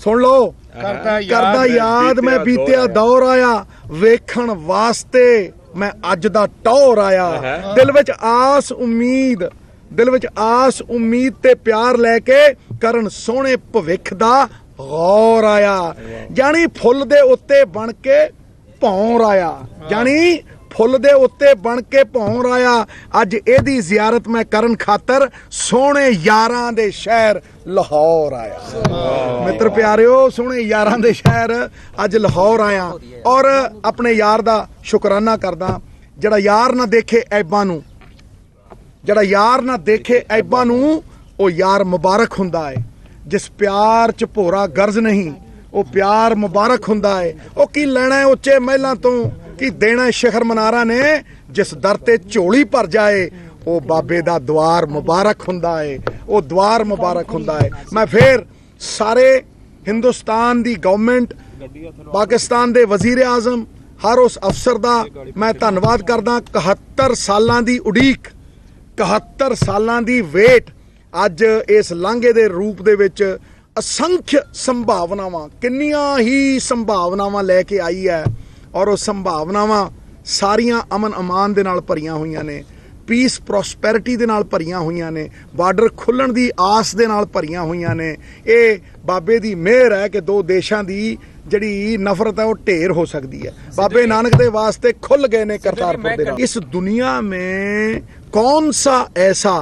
सुन लो, करदा याद मैं बीतिया दौर आया, वेखण वास्ते मैं अज दा टौर आया। दिल विच आस उम्मीद, दिल विच आस उम्मीद ते प्यार लैके करन सोहणे भविख दा गौर आया। जानी फुल दे उत्ते बन के भौर आया, जानी फुल दे उत्ते बन के भौर आया। अज एदी जियारत मैं करन खातर सोहणे यारां दे शहर लाहौर आया। मित्र प्यारिओ, सोहणे यारां दे शहर अज लाहौर आया, और अपने यार दा शुकराना करदा, जड़ा यार ना देखे ऐबां नूं, जड़ा यार ना देखे ऐबां नूं, ओ यार मुबारक हुंदा है। जिस प्यार च भोरा गर्ज नहीं, ओ प्यार मुबारक हुंदा है। ओ की लेना है उच्चे महलां तो, की देना शिखर मनारा ने, जिस दर ते झोली भर जाए, ओ बाबे दा द्वार मुबारक हुंदा है, ओ द्वार मुबारक हुंदा है। मैं फिर सारे हिंदुस्तान दी गवर्नमेंट, पाकिस्तान दे वजीर आजम, हर उस अफसर दा मैं धन्नवाद करदा। 71 सालां दी उड़ीक, 71 सालां दी वेट अज इस लांघे दे रूप दे विच असंख्य संभावनावां, किन्नियां ही संभावनावां लैके आई है, और वो संभावनावां सारियां अमन अमान दे नाल भरियां हुईयां ने। ਪੀਸ ਪ੍ਰੋਸਪੈਰਿਟੀ ਦੇ ਨਾਲ ਭਰੀਆਂ ਹੋਈਆਂ ਨੇ, ਬਾਰਡਰ ਖੁੱਲਣ ਦੀ ਆਸ ਦੇ ਨਾਲ ਭਰੀਆਂ ਹੋਈਆਂ ਨੇ। ਇਹ ਬਾਬੇ ਦੀ ਮਿਹਰ ਹੈ ਕਿ ਦੋ ਦੇਸ਼ਾਂ ਦੀ ਜਿਹੜੀ ਨਫ਼ਰਤ है वो ढेर हो सकती है। बाबे नानक के वास्ते खुल गए ने करतारपुर दे राह। इस दुनिया में कौन सा ऐसा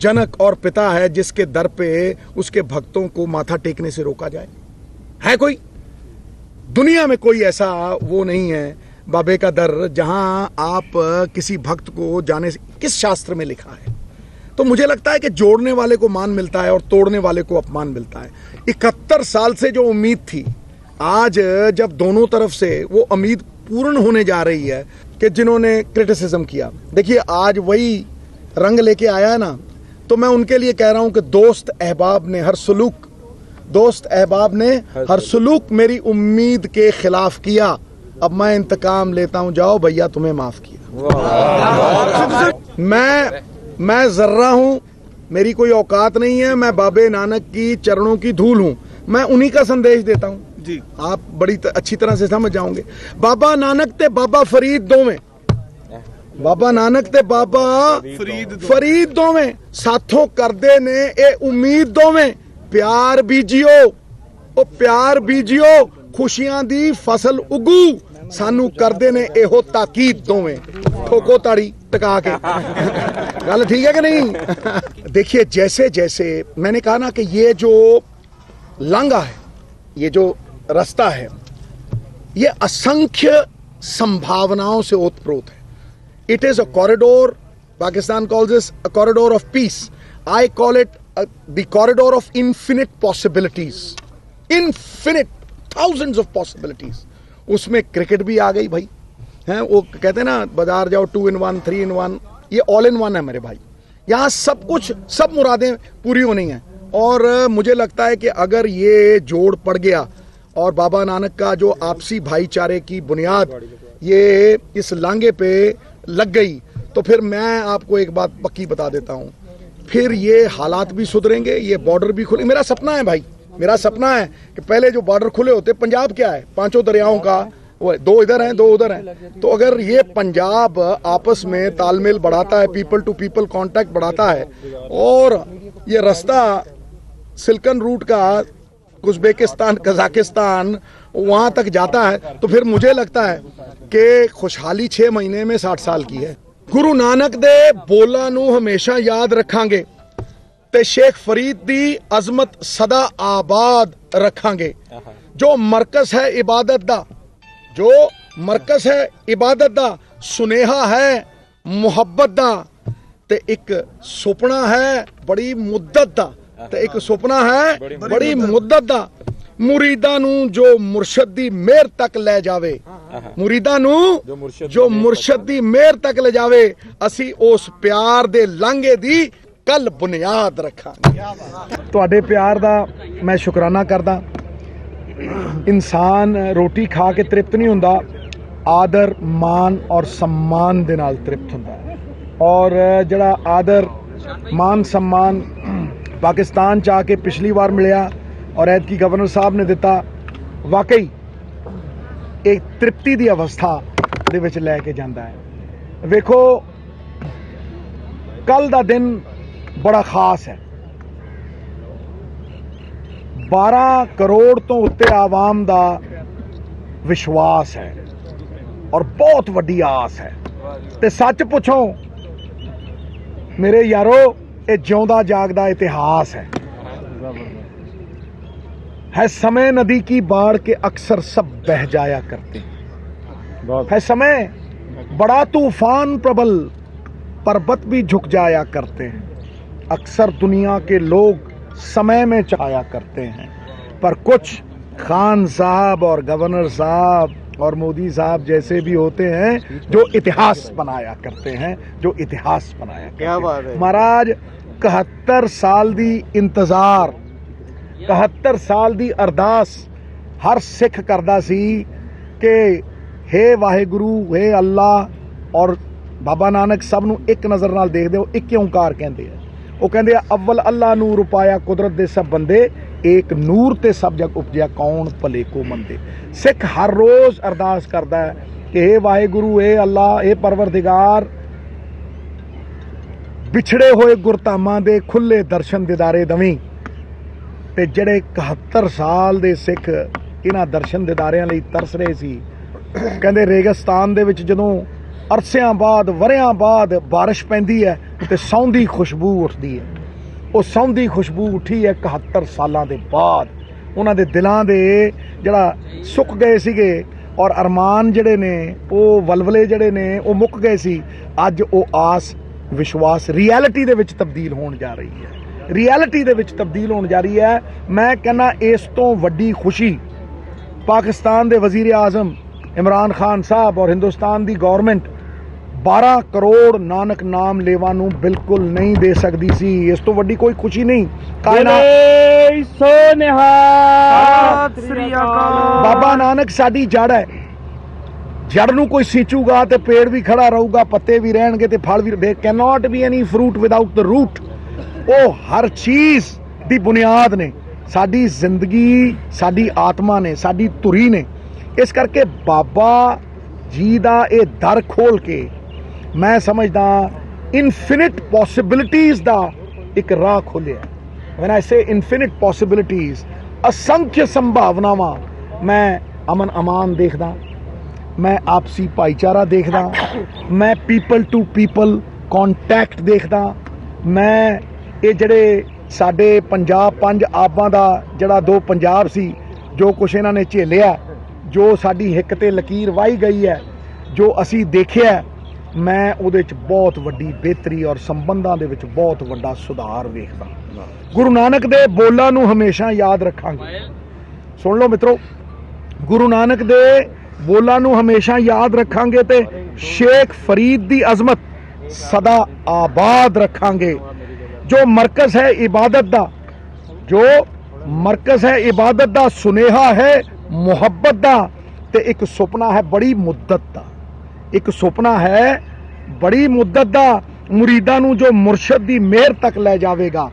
जनक और पिता है जिसके दर पे उसके भक्तों को माथा टेकने से रोका जाए? है कोई? दुनिया में कोई ऐसा वो नहीं है बाबे का दर जहां आप किसी भक्त को जाने से, किस शास्त्र में लिखा है? तो मुझे लगता है कि जोड़ने वाले को मान मिलता है और तोड़ने वाले को अपमान मिलता है। 71 साल से जो उम्मीद थी, आज जब दोनों तरफ से वो उम्मीद पूर्ण होने जा रही है कि जिन्होंने क्रिटिसिज्म किया, देखिए आज वही रंग लेके आया है ना, तो मैं उनके लिए कह रहा हूं कि दोस्त अहबाब ने हर सुलूक मेरी उम्मीद के खिलाफ किया, अब मैं इंतकाम लेता हूं, जाओ भैया तुम्हें माफ किया। मैं जर्रा हूं, मेरी कोई औकात नहीं है, मैं बाबे नानक की चरणों की धूल हूं, मैं उन्हीं का संदेश देता हूं जी, आप बड़ी अच्छी तरह से समझ जाओगे। बाबा नानक ते बाबा फरीद दोवें, बाबा नानक ते बाबा फरीद दोवें साथों करदे ने ए उम्मीद दोवें, प्यार बीजियो ओ प्यार बीजियो, खुशियां दी फसल उगू, सानू करदे ने एहो ताकीद दोवें। ठोको ताड़ी टका के। गल ठीक है कि नहीं? देखिए जैसे जैसे मैंने कहा ना कि ये जो लांगा है, ये जो रास्ता है, ये असंख्य संभावनाओं से ओतप्रोत है। It is a corridor, Pakistan calls this a corridor of peace, I call it the corridor of infinite possibilities, infinite thousands of possibilities. उसमें क्रिकेट भी आ गई भाई, हैं वो कहते हैं ना बाजार जाओ 2 in 1 3 in 1, ये ऑल इन वन है मेरे भाई। यहाँ सब कुछ, सब मुरादें पूरी होनी है। और मुझे लगता है कि अगर ये जोड़ पड़ गया और बाबा नानक का जो आपसी भाईचारे की बुनियाद ये इस लांगे पे लग गई, तो फिर मैं आपको एक बात पक्की बता देता हूँ, फिर ये हालात भी सुधरेंगे, ये बॉर्डर भी खुले। मेरा सपना है भाई, मेरा सपना है कि पहले जो बॉर्डर खुले होते, पंजाब क्या है, 5 दरियाओं का, वो 2 इधर हैं 2 उधर हैं, तो अगर ये पंजाब आपस में तालमेल बढ़ाता है, पीपल टू पीपल कांटेक्ट बढ़ाता है, और ये रास्ता सिल्कन रूट का उज़्बेकिस्तान कजाकिस्तान वहां तक जाता है, तो फिर मुझे लगता है कि खुशहाली 6 महीने में 60 साल की है। गुरु नानक दे बोला नू हमेशा याद रखांगे ते शेख फरीद दी अजमत सदा आबाद रखांगे। जो मरकज है इबादत दा, जो मरकज है इबादत दा, सुनेहा है मुहब्बत दा, ते एक सुपना है बड़ी मुद्दत दा, ते एक सुपना है बड़ी मुद्दत दा। मुरीदा नू जो मुर्शद दी मेहर तक ले जावे, मुरीदा नू जो मुर्शद दी मेहर तक ले जावे, असी उस प्यार दे लांघे दी कल बुनियाद रखांगे। तुहाडे प्यार दा मैं शुकराना करदा। इंसान रोटी खा के तृप्त नहीं हुंदा, आदर मान और सम्मान दे नाल तृप्त हुंदा है। और जड़ा आदर मान सम्मान पाकिस्तान च आके पिछली बार मिलिया और ऐतकी गवर्नर साहब ने दिता, वाकई एक तृप्ति दी अवस्था दे विच लैके जांदा है। वेखो कल दा दिन बड़ा खास है। 12 करोड़ तो उत्ते आवाम दा विश्वास है और बहुत वड्डी आस है। ते सच पुछो मेरे यारो, ये जिउंदा जागदा इतिहास है समय नदी की बाढ़ के अक्सर सब बह जाया करते है समय बड़ा तूफान प्रबल, पर्वत भी झुक जाया करते हैं। अक्सर दुनिया के लोग समय में चाया करते हैं, पर कुछ खान साहब और गवर्नर साहब और मोदी साहब जैसे भी होते हैं जो इतिहास बनाया करते हैं, जो इतिहास बनाया। क्या बात है महाराज, 71 साल दी इंतजार, 71 साल दी अरदास हर सिख करदा सी कि हे वाहिगुरु, हे अल्लाह। और बाबा नानक सब नू एक नज़र नाल देखदे, वो एक ओंकार कहंदे आ। वो कहंदे अव्वल अल्लाह नूर उपाया कुदरत दे सब बंदे, एक नूर ते सब जग उपजया कौन भले को मंदे। सिख हर रोज़ अरदास करदा है कि हे वाहिगुरु, हे अल्लाह, हे परवरदिगार, ਵਿਛੜੇ ਹੋਏ ਗੁਰਧਾਮਾਂ ਦੇ ਖੁੱਲੇ ਦਰਸ਼ਨ ਦਿਦਾਰੇ ਦਵੀਂ। ਤੇ ਜਿਹੜੇ 71 ਸਾਲ ਦੇ ਸਿੱਖ ਇਹਨਾਂ ਦਰਸ਼ਨ ਦਿਦਾਰਿਆਂ ਲਈ ਤਰਸ ਰਹੇ ਸੀ, ਕਹਿੰਦੇ ਰੇਗਿਸਤਾਨ ਦੇ ਵਿੱਚ ਜਦੋਂ ਅਰਸਿਆਂ ਬਾਅਦ ਵਰਿਆਂ ਬਾਅਦ ਬਾਰਿਸ਼ ਪੈਂਦੀ ਹੈ ਤੇ ਸੌਂਦੀ ਖੁਸ਼ਬੂ ਉੱਠਦੀ ਹੈ। ਉਹ ਸੌਂਦੀ ਖੁਸ਼ਬੂ ਉੱਠੀ ਹੈ 71 ਸਾਲਾਂ ਦੇ ਬਾਅਦ। ਉਹਨਾਂ ਦੇ ਦਿਲਾਂ ਦੇ ਜਿਹੜਾ ਸੁੱਕ ਗਏ ਸੀਗੇ ਔਰ ਅਰਮਾਨ ਜਿਹੜੇ ਨੇ, ਉਹ ਵਲਵਲੇ ਜਿਹੜੇ ਨੇ ਉਹ ਮੁੱਕ ਗਏ ਸੀ, ਅੱਜ ਉਹ ਆਸ ਵਿਸ਼ਵਾਸ ਰਿਐਲਿਟੀ ਦੇ ਵਿੱਚ ਤਬਦੀਲ ਹੋਣ ਜਾ ਰਹੀ ਹੈ। ਰਿਐਲਿਟੀ ਦੇ ਵਿੱਚ ਤਬਦੀਲ ਹੋਣ ਜਾ ਰਹੀ ਹੈ। ਮੈਂ ਕਹਿੰਦਾ ਇਸ ਤੋਂ ਵੱਡੀ ਖੁਸ਼ੀ ਪਾਕਿਸਤਾਨ ਦੇ ਵਜ਼ੀਰ ਆਜ਼ਮ ਇਮਰਾਨ ਖਾਨ ਸਾਹਿਬ ਔਰ ਹਿੰਦੁਸਤਾਨ ਦੀ ਗੌਰਮੈਂਟ 12 ਕਰੋੜ ਨਾਨਕ ਨਾਮ ਲੇਵਾ ਨੂੰ ਬਿਲਕੁਲ ਨਹੀਂ ਦੇ ਸਕਦੀ ਸੀ। ਇਸ ਤੋਂ ਵੱਡੀ ਕੋਈ ਖੁਸ਼ੀ ਨਹੀਂ। ਬਾਬਾ ਨਾਨਕ ਸਾਡੀ ਜੜ ਹੈ। ਜੜ ਨੂੰ ਕੋਈ ਸਿੰਚੂਗਾ ਤੇ ਪੇੜ ਵੀ ਖੜਾ ਰਹੂਗਾ, ਪੱਤੇ ਵੀ ਰਹਿਣਗੇ ਤੇ ਫਲ ਵੀ। They can not be any fruit without the root. ਉਹ ਹਰ ਚੀਜ਼ ਦੀ ਬੁਨਿਆਦ ਨੇ। ਸਾਡੀ ਜ਼ਿੰਦਗੀ ਸਾਡੀ ਆਤਮਾ ਨੇ, ਸਾਡੀ ਧੁਰੀ ਨੇ। ਇਸ ਕਰਕੇ ਬਾਬਾ ਜੀ ਦਾ ਇਹ ਦਰ ਖੋਲ ਕੇ ਮੈਂ ਸਮਝਦਾ ਇਨਫਿਨਿਟ ਪੋਸਿਬਿਲਿਟੀਜ਼ ਦਾ ਇੱਕ ਰਾਹ ਖੋਲਿਆ। When I say infinite possibilities, ਅਸੰਖਿਆ ਸੰਭਾਵਨਾਵਾਂ। ਮੈਂ ਅਮਨ ਅਮਾਨ ਦੇਖਦਾ, ਮੈਂ ਆਪਸੀ ਭਾਈਚਾਰਾ ਦੇਖਦਾ, ਮੈਂ ਪੀਪਲ ਟੂ ਪੀਪਲ ਕੰਟੈਕਟ ਦੇਖਦਾ। ਮੈਂ ਇਹ ਜਿਹੜੇ ਸਾਡੇ ਪੰਜਾਬ 5 ਆਬਾਂ ਦਾ ਜਿਹੜਾ 2 ਪੰਜਾਬ ਸੀ, ਜੋ ਕੁਛ ਇਹਨਾਂ ਨੇ ਝੇਲਿਆ, ਜੋ ਸਾਡੀ ਹਿੱਕ ਤੇ ਲਕੀਰ ਵਾਹੀ ਗਈ ਹੈ, ਜੋ ਅਸੀਂ ਦੇਖਿਆ, ਮੈਂ ਉਹਦੇ 'ਚ ਬਹੁਤ ਵੱਡੀ ਬਿਹਤਰੀ ਔਰ ਸੰਬੰਧਾਂ ਦੇ ਵਿੱਚ ਬਹੁਤ ਵੱਡਾ ਸੁਧਾਰ ਵੇਖਦਾ। ਗੁਰੂ ਨਾਨਕ ਦੇ ਬੋਲਾਂ ਨੂੰ ਹਮੇਸ਼ਾ ਯਾਦ ਰੱਖਾਂਗੇ। ਸੁਣ ਲਓ ਮਿੱਤਰੋ, ਗੁਰੂ ਨਾਨਕ ਦੇ ਬੋਲਾਂ ਨੂੰ ਹਮੇਸ਼ਾ ਯਾਦ ਰੱਖਾਂਗੇ ਤੇ ਸ਼ੇਖ ਫਰੀਦ ਦੀ ਅਜ਼ਮਤ ਸਦਾ ਆਬਾਦ ਰੱਖਾਂਗੇ। ਜੋ ਮਰਕਜ਼ ਹੈ ਇਬਾਦਤ ਦਾ, ਜੋ ਮਰਕਜ਼ ਹੈ ਇਬਾਦਤ ਦਾ, ਸੁਨੇਹਾ ਹੈ ਮੁਹੱਬਤ ਦਾ ਤੇ ਇੱਕ ਸੁਪਨਾ ਹੈ ਬੜੀ ਮੁੱਦਤ ਦਾ। ਇੱਕ ਸੁਪਨਾ ਹੈ ਬੜੀ ਮੁੱਦਤ ਦਾ, ਮੁਰੀਦਾਂ ਨੂੰ ਜੋ ਮੁਰਸ਼ਦ ਦੀ ਮਿਹਰ ਤੱਕ ਲੈ ਜਾਵੇਗਾ।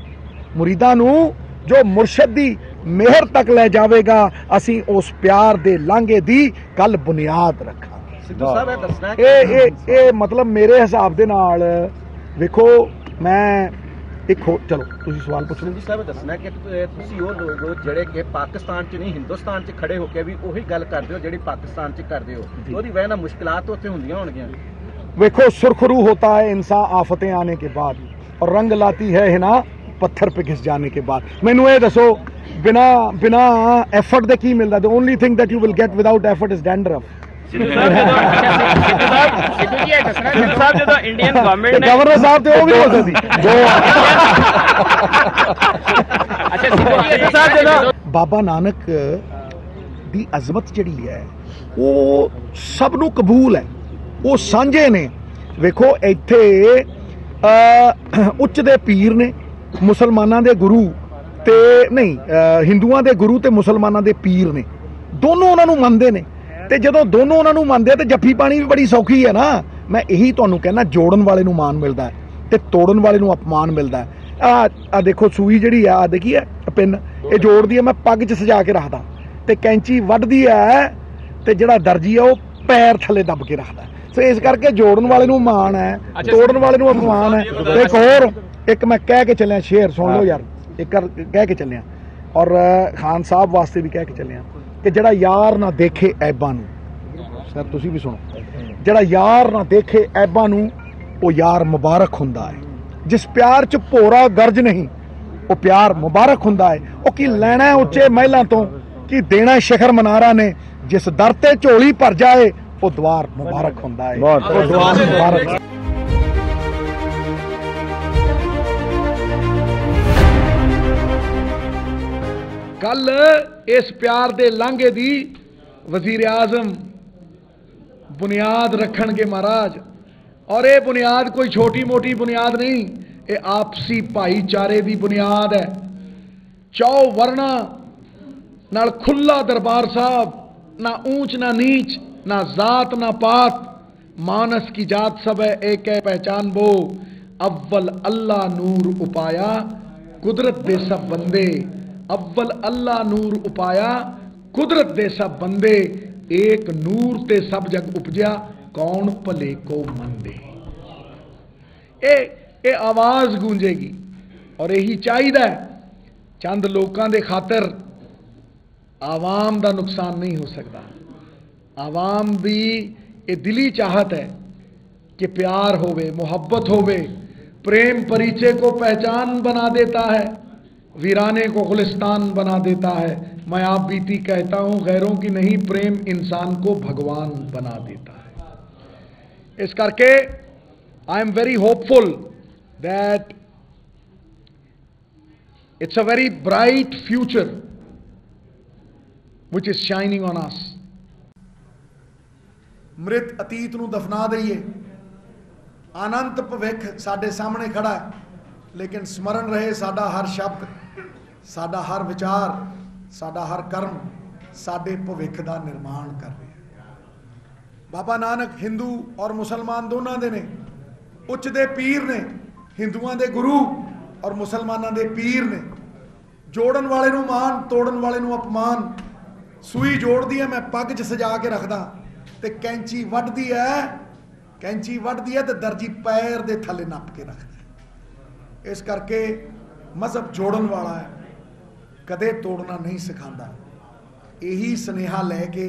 ਮੁਰੀਦਾਂ ਨੂੰ ਜੋ ਮੁਰਸ਼ਦ ਦੀ ਮਿਹਰ ਤੱਕ ਲੈ ਜਾਵੇਗਾ। ਅਸੀਂ ਉਸ ਪਿਆਰ ਦੇ ਲਾਂਘੇ ਦੀ ਕੱਲ ਬੁਨਿਆਦ ਰੱਖਾਂਗੇ। ਸਿੱਧੂ ਸਾਹਿਬ ਇਹ ਦੱਸਣਾ ਇਹ ਮਤਲਬ ਮੇਰੇ ਹਿਸਾਬ ਦੇ ਨਾਲ ਵੇਖੋ, ਮੈਂ ਇੱਕ ਚਲੋ ਤੁਸੀਂ ਸਵਾਲ ਪੁੱਛ ਲਓ। ਸਿੱਧੂ ਸਾਹਿਬ ਦੱਸਣਾ ਕਿ ਤੁਸੀਂ ਉਹ ਲੋਕ ਹੋ ਜਿਹੜੇ ਕਿ ਪਾਕਿਸਤਾਨ 'ਚ ਨਹੀਂ ਹਿੰਦੁਸਤਾਨ 'ਚ ਖੜੇ ਹੋ ਕੇ ਵੀ ਉਹੀ ਗੱਲ ਕਰਦੇ ਹੋ ਜਿਹੜੀ ਪਾਕਿਸਤਾਨ 'ਚ ਕਰਦੇ ਹੋ। ਉਹਦੀ ਵਜ੍ਹਾ ਨਾਲ ਮੁਸ਼ਕਿਲਾਤ ਉੱਥੇ ਹੁੰਦੀਆਂ ਹੋਣਗੀਆਂ। देखो सुरखरू होता है इंसान आफतें आने के बाद और रंग लाती है हिना पत्थर पे घिस जाने के बाद। मैनू ये दसो बिना बिना एफर्ट दे की मिलता? The only thing that you will get without effort is dandruff. Governor साहब तो वो भी हो सकती। बाबा नानक दी अजमत जिहड़ी है वो सब नू कबूल है, वो सांझे ने। ਵੇਖੋ ਇੱਥੇ ਉੱਚ ਦੇ ਪੀਰ ਨੇ, ਮੁਸਲਮਾਨਾਂ ਦੇ ਗੁਰੂ ਤੇ ਨਹੀਂ, ਹਿੰਦੂਆਂ ਦੇ ਗੁਰੂ ਤੇ ਮੁਸਲਮਾਨਾਂ ਦੇ ਪੀਰ ਨੇ, ਦੋਨੋਂ ਉਹਨਾਂ ਨੂੰ ਮੰਨਦੇ ਨੇ। ਤੇ ਜਦੋਂ ਦੋਨੋਂ ਉਹਨਾਂ ਨੂੰ ਮੰਨਦੇ ਤੇ ਜੱਫੀ ਪਾਣੀ ਵੀ ਬੜੀ ਸੌਖੀ ਹੈ ਨਾ। ਮੈਂ ਇਹੀ ਤੁਹਾਨੂੰ ਕਹਿਣਾ, ਜੋੜਨ ਵਾਲੇ ਨੂੰ ਮਾਣ ਮਿਲਦਾ ਹੈ ਤੇ ਤੋੜਨ ਵਾਲੇ ਨੂੰ ਅਪਮਾਨ ਮਿਲਦਾ ਹੈ। ਆ ਦੇਖੋ ਸੂਈ ਜਿਹੜੀ ਆ ਦੇਖੀ ਹੈ ਪਿੰਨ, ਇਹ ਜੋੜਦੀ ਹੈ, ਮੈਂ ਪੱਗ 'ਚ ਸਜਾ ਕੇ ਰੱਖਦਾ ਤੇ ਕੈਂਚੀ ਵੱਢਦੀ ਹੈ ਤੇ ਜਿਹੜਾ ਦਰਜੀ ਆ ਉਹ ਪੈਰ ਥੱਲੇ ਦੱਬ ਕੇ ਰੱਖਦਾ। ਸੋ ਇਸ ਕਰਕੇ ਜੋੜਨ ਵਾਲੇ ਨੂੰ ਮਾਣ ਹੈ, ਤੋੜਨ ਵਾਲੇ ਨੂੰ ਅਪਮਾਨ ਹੈ। ਇੱਕ ਹੋਰ ਇੱਕ ਮੈਂ ਕਹਿ ਕੇ ਚੱਲਿਆ ਸ਼ੇਰ, ਸੁਣ ਲਓ ਯਾਰ, ਇੱਕ ਕਹਿ ਕੇ ਚੱਲਿਆ ਔਰ ਖਾਨ ਸਾਹਿਬ ਵਾਸਤੇ ਵੀ ਕਹਿ ਕੇ ਚੱਲਿਆ ਕਿ ਜਿਹੜਾ ਯਾਰ ਨਾ ਦੇਖੇ ਐਬਾਂ ਨੂੰ, ਸਰ ਤੁਸੀਂ ਵੀ ਸੁਣੋ, ਜਿਹੜਾ ਯਾਰ ਨਾ ਦੇਖੇ ਐਬਾਂ ਨੂੰ ਉਹ ਯਾਰ ਮੁਬਾਰਕ ਹੁੰਦਾ ਹੈ। ਜਿਸ ਪਿਆਰ 'ਚ ਭੋਰਾ ਗਰਜ ਨਹੀਂ ਉਹ ਪਿਆਰ ਮੁਬਾਰਕ ਹੁੰਦਾ ਹੈ। ਉਹ ਕੀ ਲੈਣਾ ਉੱਚੇ ਮਹਿਲਾਂ ਤੋਂ, ਕੀ ਦੇਣਾ ਸ਼ਿਖਰ ਮਨਾਰਾ ਨੇ। ਜਿਸ ਦਰ ਤੇ ਝੋਲੀ ਭਰ ਜਾਏ ਉਹ ਦਵਾਰ ਮੁਬਾਰਕ ਹੁੰਦਾ ਹੈ, ਉਹ ਦਵਾਰ ਮੁਬਾਰਕ। ਕੱਲ ਇਸ ਪਿਆਰ ਦੇ ਲਾਂਘੇ ਦੀ ਵਜ਼ੀਰ ਆਜ਼ਮ ਬੁਨਿਆਦ ਰੱਖਣਗੇ ਮਹਾਰਾਜ। ਔਰ ਇਹ ਬੁਨਿਆਦ ਕੋਈ ਛੋਟੀ ਮੋਟੀ ਬੁਨਿਆਦ ਨਹੀਂ, ਇਹ ਆਪਸੀ ਭਾਈਚਾਰੇ ਦੀ ਬੁਨਿਆਦ ਹੈ। ਚੌ ਵਰਨਾ ਨਾਲ ਖੁੱਲਾ ਦਰਬਾਰ ਸਾਹਿਬ, ना ऊंच ना नीच, ना जात ना पात, मानस की जात सब है एक है पहचान वो। अव्वल अल्लाह नूर उपाया कुदरत दे सब बंदे, अव्वल अल्लाह नूर उपाया कुदरत दे सब बंदे। एक नूर ते सब जग उपजया कौन भले को मंदे। ये आवाज़ गूंजेगी और यही चाहिए। चंद लोगों के खातर आवाम का नुकसान नहीं हो सकता। आवाम की ये दिली चाहत है कि प्यार होवे, मोहब्बत होवे। प्रेम परिचय को पहचान बना देता है, वीराने को गुलिस्तान बना देता है। मैं आप बीती कहता हूं, गैरों की नहीं, प्रेम इंसान को भगवान बना देता है। इस करके I am very hopeful that it's a very bright future which is shining on us. मृत अतीत नूं दफना दईए, अनंत भविख साडे सामने खड़ा है, लेकिन स्मरण रहे साडा हर शब्द, साडा हर विचार, साडा हर कर्म साडे भविख का निर्माण कर रहे हैं। बाबा नानक हिंदू और मुसलमान दोनों दे ने, उच्च दे पीर ने, हिंदुआं दे गुरु और मुसलमानां दे पीर ने। जोड़न वाले नूं मान, तोड़न वाले नूं अपमान। सूई जोड़दी है मैं पग च सजा के रखदा, ते कैंची वड्डदी है, कैंची वड्डदी है ते दर्जी पैर दे थले नप के रखदा है। इस करके मजहब जोड़न वाला है, कदे तोड़ना नहीं सिखांदा। यही सुनेहा लैके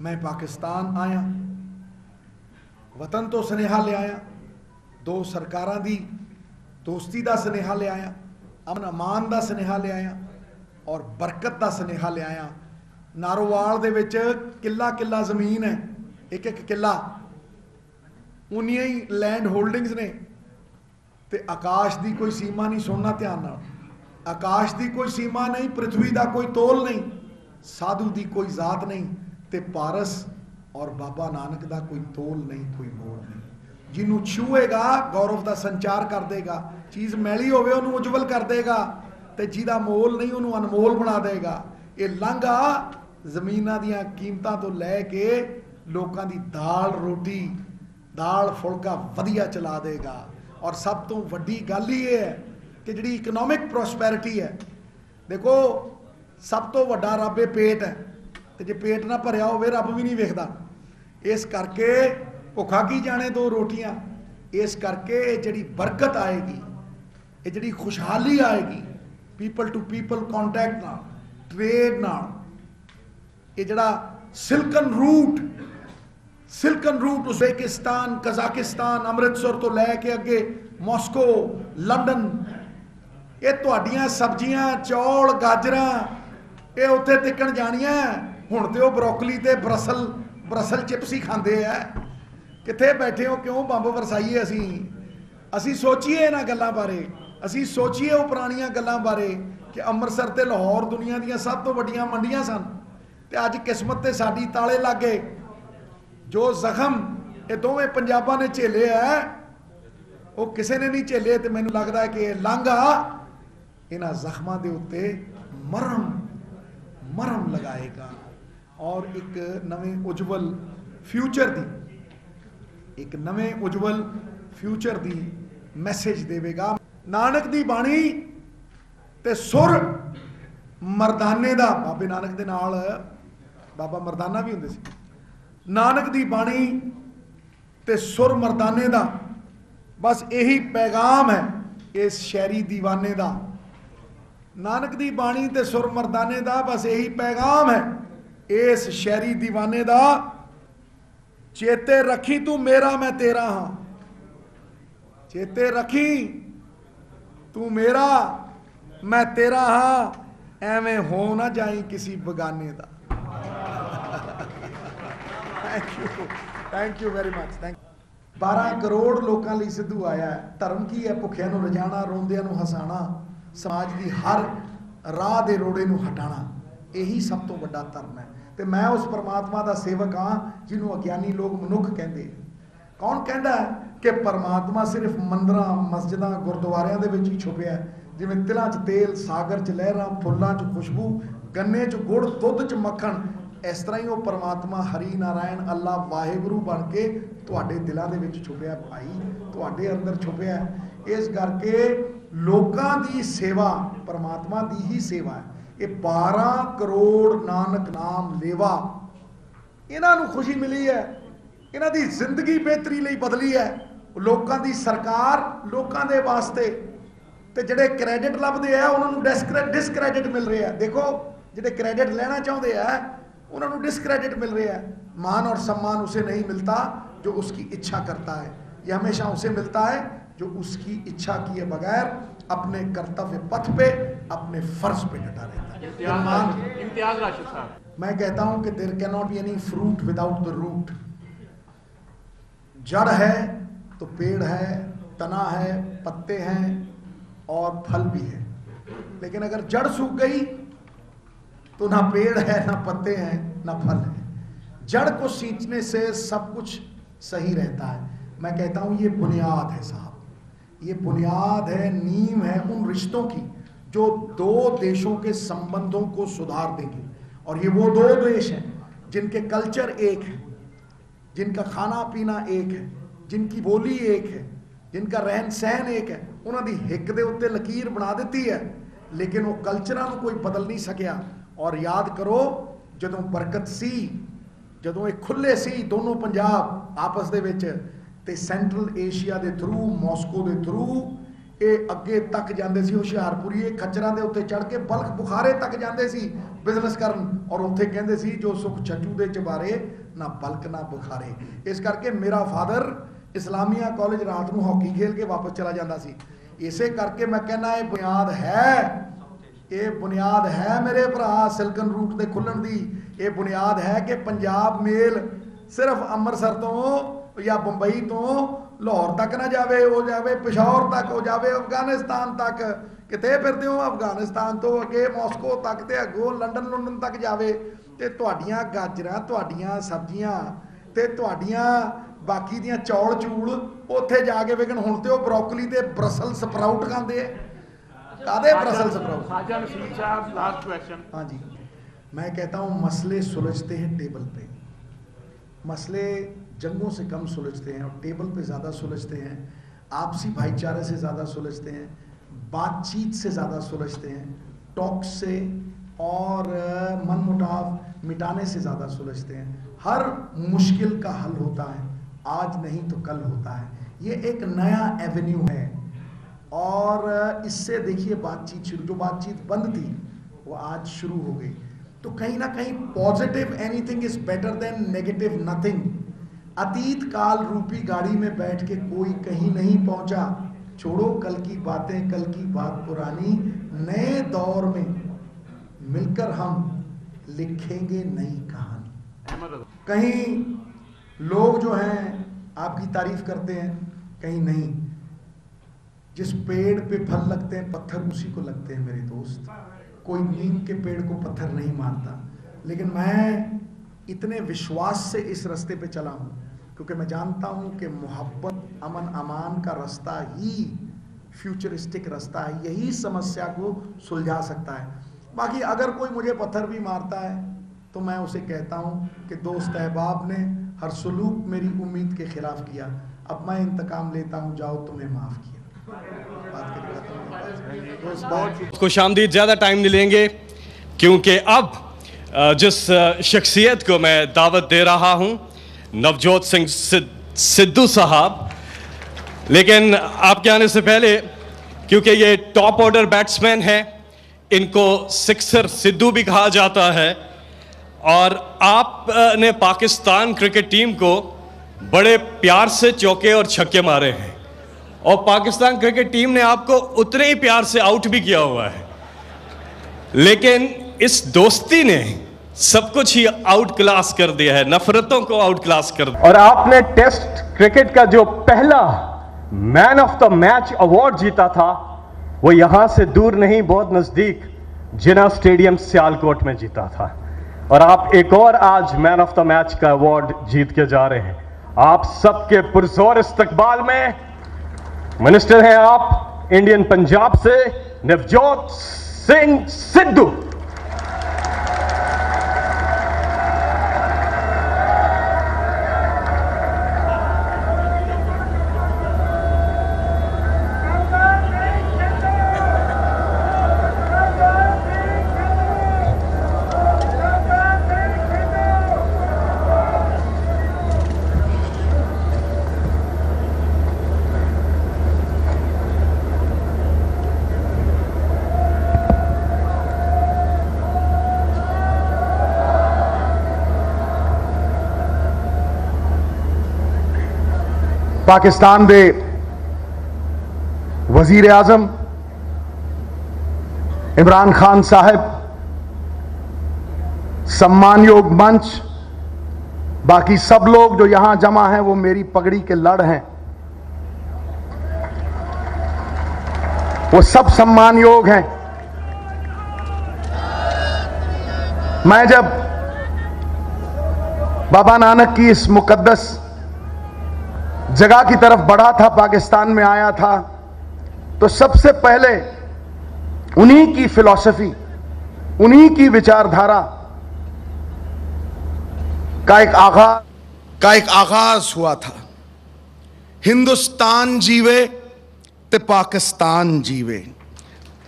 मैं पाकिस्तान आया, वतन तो सुनेहा ले आया, दो सरकारां दी दोस्ती का सुनेहा ले आया, अमन अमान का सुनेहा ले आया और बरकत का सुनेहा ले आया। नारोवाल दे विच किला किला जमीन है, एक एक किला, उन्नियां ही लैंड होल्डिंग्स ने, ते आकाश की कोई सीमा नहीं। सुनना ध्यान नाल, आकाश की कोई सीमा नहीं, पृथ्वी का कोई तोल नहीं, साधु की कोई जात नहीं, ते पारस और बाबा नानक का कोई तोल नहीं, कोई मोल नहीं। जिन्हों छूएगा गौरव का संचार कर देगा, चीज़ मैली होवे उन्होंने उज्जवल कर देगा, ते जिहदा मोल नहीं उन्होंने अनमोल बना देगा। ये लांघा जमीनां दियां कीमतां तो लैके लोगों की दाल रोटी, दाल फुलका वधिया चला देगा। और सब तो वड्डी गल ही है कि जिहड़ी इकनॉमिक प्रॉस्पैरिटी है, देखो सब तो वड्डा रब पेट है, तो जे पेट ना भरिया होवे रब भी नहीं वेखदा। इस करके भुखा की जाने दो रोटियां। इस करके जिहड़ी बरकत आएगी, ये जिहड़ी खुशहाली आएगी, पीपल टू पीपल कॉन्टैक्ट नाल, ट्रेड नाल, ये जिहड़ा silken route Uzbekistan, Kazakhstan, Amritsar तो लैके अगे मॉस्को, लंडन, ये तुहाडियां सब्जियां, चौल, गाजरां, ये उत्थे तिकण जाणियां। हुण ते वो ब्रोकली ते ब्रसल चिप्स ही खांदे है। कित्थे बैठे हो, क्यों बंब वरसाइए? असी सोचीए इन्हां गल्लां बारे, असी सोचीए वो पुरानियां गल्लां बारे कि अमृतसर ते लाहौर दुनिया दीयां सब तो वड्डियां मंडियां सन, ते अज किस्मत ते साडी ताले लग गए। जो जख्म ये दोवें पंजाबां ने झेले है, वो किसी ने नहीं झेले। तो मैनूं लगदा है कि लांघा इन्हां जख्मां दे उत्ते मरहम लगाएगा और एक नवें उज्जवल फ्यूचर दी, एक नवें उज्जवल फ्यूचर दी मैसेज देवेगा। नानक दी बाणी ते सुर मरदाने दा, बाबे नानक दे नाल बाबा मरदाना भी हुंदे सी। नानक दी बाणी ते सुर मरदाने दा, बस यही पैगाम है इस शहरी दीवाने दा। नानक दी बाणी ते सुर मरदाने दा, बस यही पैगाम है इस शहरी दीवाने दा। चेते रखी तू मेरा मैं तेरा हाँ, चेते रखी तू मेरा मैं तेरा हाँ, एवें हो ना जाई किसी बगाने दा। Thank you very much. 12 crore लोगों लिए सिद्धू आया है। धर्म की है? भुखिया नूं रजाना, रोंदियां नूं हसाना, समाज की हर राह दे रोड़े नूं हटाना, यही सब तो वड्डा धर्म है। तो मैं उस परमात्मा का सेवक हाँ जिन्हों अज्ञानी लोग मनुख कहते। कौन कहता है कि परमात्मा सिर्फ मंदिरां, मस्जिदां, गुरुद्वारियां दे विच ही छुपिया है? जिवें तिलां च तेल, सागर च लहरां, फुल्लां च खुशबू, गन्ने च गुड़, दुध च मक्खन, इस तरह ही वो परमात्मा हरि नारायण अल्लाह वाहिगुरू बन के तुहाडे दिलों दे विच छुपिया भाई, तुहाडे अंदर छुपिया। इस करके लोकां दी सेवा परमात्मा दी ही सेवा है। ये 12 करोड़ नानक नाम लेवा, इन्हां नूं खुशी मिली है, इन्हां दी जिंदगी बेहतरी लई बदली है। ਲੋਕਾਂ ਦੀ ਸਰਕਾਰ ਲੋਕਾਂ ਦੇ ਵਾਸਤੇ ਤੇ ਜਿਹੜੇ ਕ੍ਰੈਡਿਟ ਲੱਭਦੇ ਆ ਉਹਨਾਂ ਨੂੰ ਡਿਸਕ੍ਰੈਡਿਟ ਮਿਲ ਰਿਹਾ। ਦੇਖੋ ਜਿਹੜੇ ਕ੍ਰੈਡਿਟ ਲੈਣਾ ਚਾਹੁੰਦੇ ਆ ਉਹਨਾਂ ਨੂੰ डिस्क्रेडिट मिल रहा है। मान और सम्मान उसे नहीं मिलता जो उसकी इच्छा करता है, ये हमेशा उसे मिलता है जो उसकी इच्छा किए बगैर अपने कर्तव्य पथ पे अपने फर्ज पे डटा रहता है। इम्तियाज राशिद साहब, मैं कहता हूं कि there can not be any fruit without the root. जड़ है तो पेड़ है, तना है, पत्ते हैं और फल भी है, लेकिन अगर जड़ सूख गई तो ना पेड़ है, ना पत्ते हैं, ना फल है। जड़ को सींचने से सब कुछ सही रहता है। मैं कहता हूं ये बुनियाद है साहब, ये बुनियाद है, नींव है उन रिश्तों की जो दो देशों के संबंधों को सुधार देंगे। और ये वो दो देश हैं जिनके कल्चर एक है, जिनका खाना पीना एक है, जिनकी बोली एक है, जिनका रहन सहन एक है। उन्होंने हिक दे उत्ते लकीर बना दी है, लेकिन वो कल्चरां नूं कोई बदल नहीं सकिया। और याद करो जदों बरकत सी, जदों ये खुले सी दोनों पंजाब आपस दे विच, ते सेंट्रल एशिया दे थ्रू, मॉस्को दे थ्रू ये अगे तक जाते सी। हुशियारपुरी ये खच्चरां दे उत्ते चढ़ के बल्ख बुखारे तक जाते सी बिजनेस करन, और उत्थे कहंदे सी जो सुख छचू दे चबारे ना बल्क ना बुखारे। इस करके मेरा फादर इस्लामिया कॉलेज रात नूं हॉकी खेल के वापस चला जाता सी। इसे करके मैं कहना ये बुनियाद है, ये बुनियाद है मेरे भरा सिल्कन रूट के खुलन दी। ये बुनियाद है कि पंजाब मेल सिर्फ अमृतसर तो या बंबई तो लाहौर तक ना जावे, वो जावे पेशावर तक, वो जावे अफगानिस्तान तक, किते फिरदे हो अफगानिस्तान तो अगे मॉस्को तक, ते अगों लंडन लुंडन तक जावे। ते तुहाडियां गाजरां, तुहाडियां सब्जियां ते तुहाडियां बाकी दियां चौल चूल उत्थे जाके वेखण। हुण ते वो ब्रोकली ते ब्रसल स्प्राउट खांदे कादे ब्रसल स्प्राउट। ख्वाजा नसीर साहब, लास्ट क्वेश्चन। हाँ जी, मैं कहता हूँ मसले सुलझते हैं टेबल पे, मसले जंगों से कम सुलझते हैं और टेबल पे ज़्यादा सुलझते हैं, आपसी भाईचारे से ज़्यादा सुलझते हैं, बातचीत से ज़्यादा सुलझते हैं, टॉक से और मनमुटाव मिटाने से ज़्यादा सुलझते हैं। हर मुश्किल का हल होता है, आज नहीं तो कल होता है। ये एक नया एवेन्यू है और इससे देखिए बातचीत शुरू, जो बातचीत बंद थी वो आज शुरू हो गई। तो कहीं ना कहीं positive, anything is better than negative nothing. अतीत काल रूपी गाड़ी में बैठ के कोई कहीं नहीं पहुंचा, छोड़ो कल की बातें, कल की बात पुरानी, नए दौर में मिलकर हम लिखेंगे नई कहानी। कहीं लोग जो हैं आपकी तारीफ करते हैं, कहीं नहीं। जिस पेड़ पे फल लगते हैं पत्थर उसी को लगते हैं मेरे दोस्त। कोई नीम के पेड़ को पत्थर नहीं मारता। लेकिन मैं इतने विश्वास से इस रास्ते पे चला हूँ क्योंकि मैं जानता हूँ कि मोहब्बत, अमन अमान का रास्ता ही फ्यूचरिस्टिक रास्ता है, यही समस्या को सुलझा सकता है। बाकी अगर कोई मुझे पत्थर भी मारता है तो मैं उसे कहता हूँ कि दोस्त अहबाब ने हर सलूक मेरी उम्मीद के खिलाफ किया, अब मैं इंतकाम लेता हूँ, जाओ तुम्हें माफ़ किया। खुशामदीद, ज़्यादा टाइम नहीं लेंगे क्योंकि अब जिस शख्सियत को मैं दावत दे रहा हूं, नवजोत सिंह सिद्धू साहब। लेकिन आपके आने से पहले, क्योंकि ये टॉप ऑर्डर बैट्समैन हैं, इनको सिक्सर सिद्धू भी कहा जाता है, और आपने पाकिस्तान क्रिकेट टीम को बड़े प्यार से चौके और छक्के मारे हैं, और पाकिस्तान क्रिकेट टीम ने आपको उतने ही प्यार से आउट भी किया हुआ है। लेकिन इस दोस्ती ने सब कुछ ही आउट क्लास कर दिया है, नफरतों को आउट क्लास कर दिया। और आपने टेस्ट क्रिकेट का जो पहला man of the match award जीता था, वो यहां से दूर नहीं, बहुत नजदीक जिना स्टेडियम सियालकोट में जीता था। और आप एक और आज मैन ऑफ द मैच का अवार्ड जीत के जा रहे हैं। आप सबके पुरजोर इस्तकबाल में मिनिस्टर हैं आप इंडियन पंजाब से, नवजोत सिंह सिद्धू। पाकिस्तान दे वजीर आजम इमरान खान साहब, सम्मानयोग मंच, बाकी सब लोग जो यहां जमा हैं वो मेरी पगड़ी के लड़ हैं, वो सब सम्मानयोग हैं। मैं जब बाबा नानक की इस मुकद्दस जगह की तरफ बढ़ा था, पाकिस्तान में आया था, तो सबसे पहले उन्हीं की फिलॉसफी, उन्हीं की विचारधारा का एक आगाज हुआ था। हिंदुस्तान जीवे ते पाकिस्तान जीवे,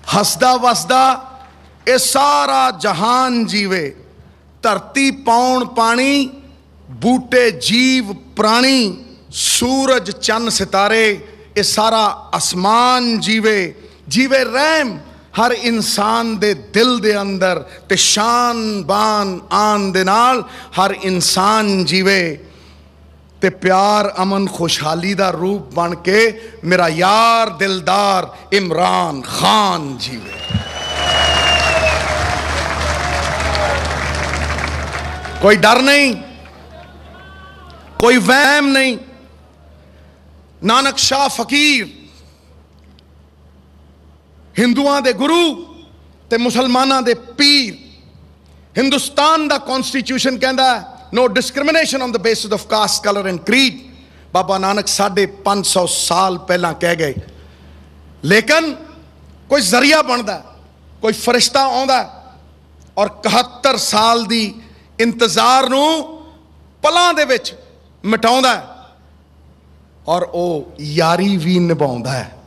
हसदा वसदा ए सारा जहान जीवे, धरती पौन पानी बूटे जीव प्राणी, सूरज चंद सितारे ए सारा आसमान जीवे, जीवे रहम हर इंसान दे दिल दे अंदर, ते शान बान आन दे नाल हर इंसान जीवे, ते प्यार अमन खुशहाली दा रूप बन के मेरा यार दिलदार इमरान खान जीवे। कोई डर नहीं, कोई वहम नहीं। नानक शाह फकीर हिंदुआं दे गुरु ते मुसलमानां दे पीर। हिंदुस्तान दा कॉन्स्टिट्यूशन कहंदा no discrimination on the basis of caste, colour and creed. Baba Nanak 550 साल पहला कह गए, लेकिन कोई जरिया बनता, कोई फरिश्ता आंदा और 71 साल दी इंतजार नू पलां दे विच मिटाउंदा और वो यारी भी निभाउंदा है।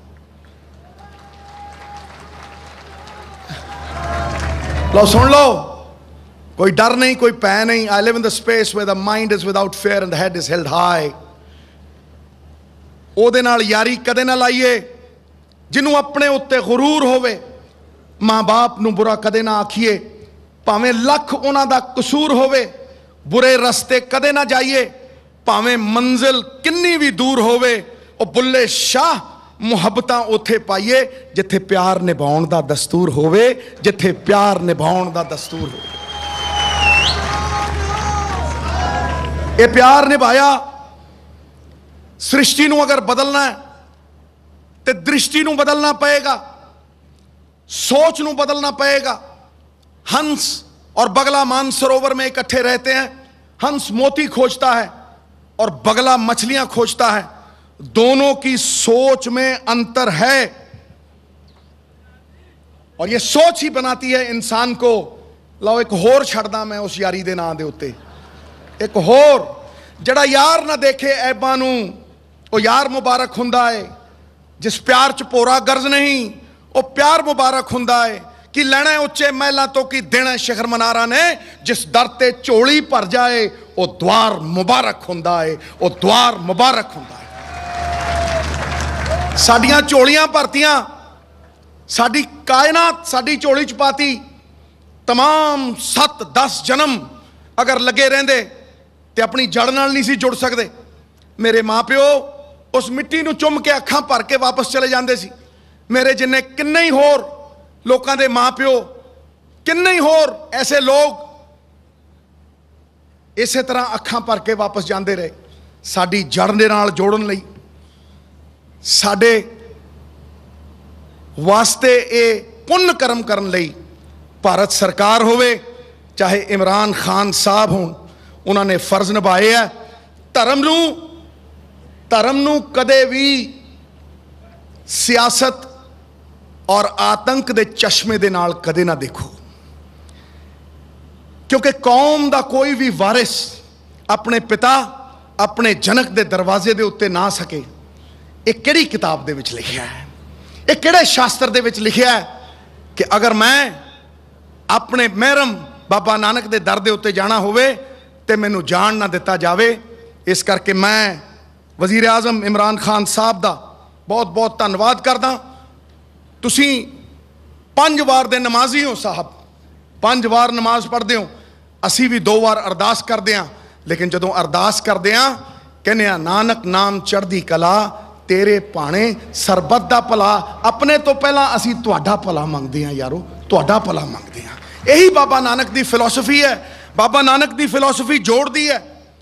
लो सुन लो, कोई डर नहीं, कोई भय नहीं। I live in the space where the mind is without fear and the head is held high. ओदे नाल यारी कदे ना लाइए जिन्हों अपने उत्ते गुरूर होवे। मां बाप नू बुरा कदे ना आखिए, भावें लख उन्हां दा कसूर होवे। बुरे रस्ते कदे ना जाइए, भावें मंजिल किन्नी भी दूर होवे। ओ बुल्ले शाह मुहब्बतां उथे पाइए जिथे प्यार निभाउण दा दस्तूर होवे, जिथे प्यार निभाउण दा दस्तूर होवे। ये प्यार निभाया। सृष्टि नू अगर बदलना है तो दृष्टि नू बदलना पएगा, सोच नू बदलना पएगा। हंस और बगला मानसरोवर में इकट्ठे रहते हैं। हंस मोती खोजता है और बगला मछलियां खोजता है। दोनों की सोच में अंतर है और यह सोच ही बनाती है इंसान को। लो एक होर छड़दा मैं उस यारी दे नां दे उत्ते, एक होर जड़ा यार ना देखे ऐबां नू, ओ यार मुबारक हुंदा है। जिस प्यार च भोरा गर्ज नहीं, ओ प्यार मुबारक हुंदा है। कि लैना उच्चे महलों तो की देना शिखर मनारा ने। जिस दर ते झोली भर जाए वो द्वार मुबारक हुंदा है, वो द्वार मुबारक हुंदा है। साडियां झोलियां भरतियां, साडी कायनात साडी झोली च पाती। तमाम 7-10 जन्म अगर लगे रहंदे ते अपनी जड़ नाल नहीं सी जुड़ सकदे। मेरे मां प्यो उस मिट्टी नू चुम के अखां भर के वापस चले जांदे सी। मेरे जिन्ने किन्ने ही होर लोगों के मां प्यो, किन्ने ही होर ऐसे लोग इसे तरह अखां भर के वापस जाते रहे। साडी जड़ दे नाल जोड़न लई, साडे वास्ते ये पुण्य कर्म करन लई भारत सरकार होवे चाहे इमरान खान साहब हों, उन्होंने फर्ज निभाए है। धर्म नू कदे भी सियासत और आतंक दे चश्मे दे नाल कदे ना देखो, क्योंकि कौम दा कोई भी वारिस अपने पिता अपने जनक दे दरवाजे दे उत्ते ना सके। एक किहड़ी किताब दे विच लिखिया है, एक किहड़े शास्त्र दे विच लिखिया है कि अगर मैं अपने महरम बाबा नानक दे दर दे उत्ते जाना होवे ते मैनू जान ना दिता जावे। इस करके मैं वजीर आजम इमरान खान साहब दा बहुत बहुत धन्नवाद करदा। तुसी 5 वार दे नमाजी हो साहब, 5 वार नमाज पढ़ते हो। असी भी 2 वार अरदास करते हैं, लेकिन जदों अरदास करते हैं कहने नानक नाम चढ़दी कला तेरे भाणे सरबत दा भला। अपने तो पहला असी तुहाडा भला मंगदे हां यारो, तुहाडा भला मंगदे हां। यही बाबा नानक दी फिलोसफी है। बाबा नानक दी फिलोसफी जोड़दी है,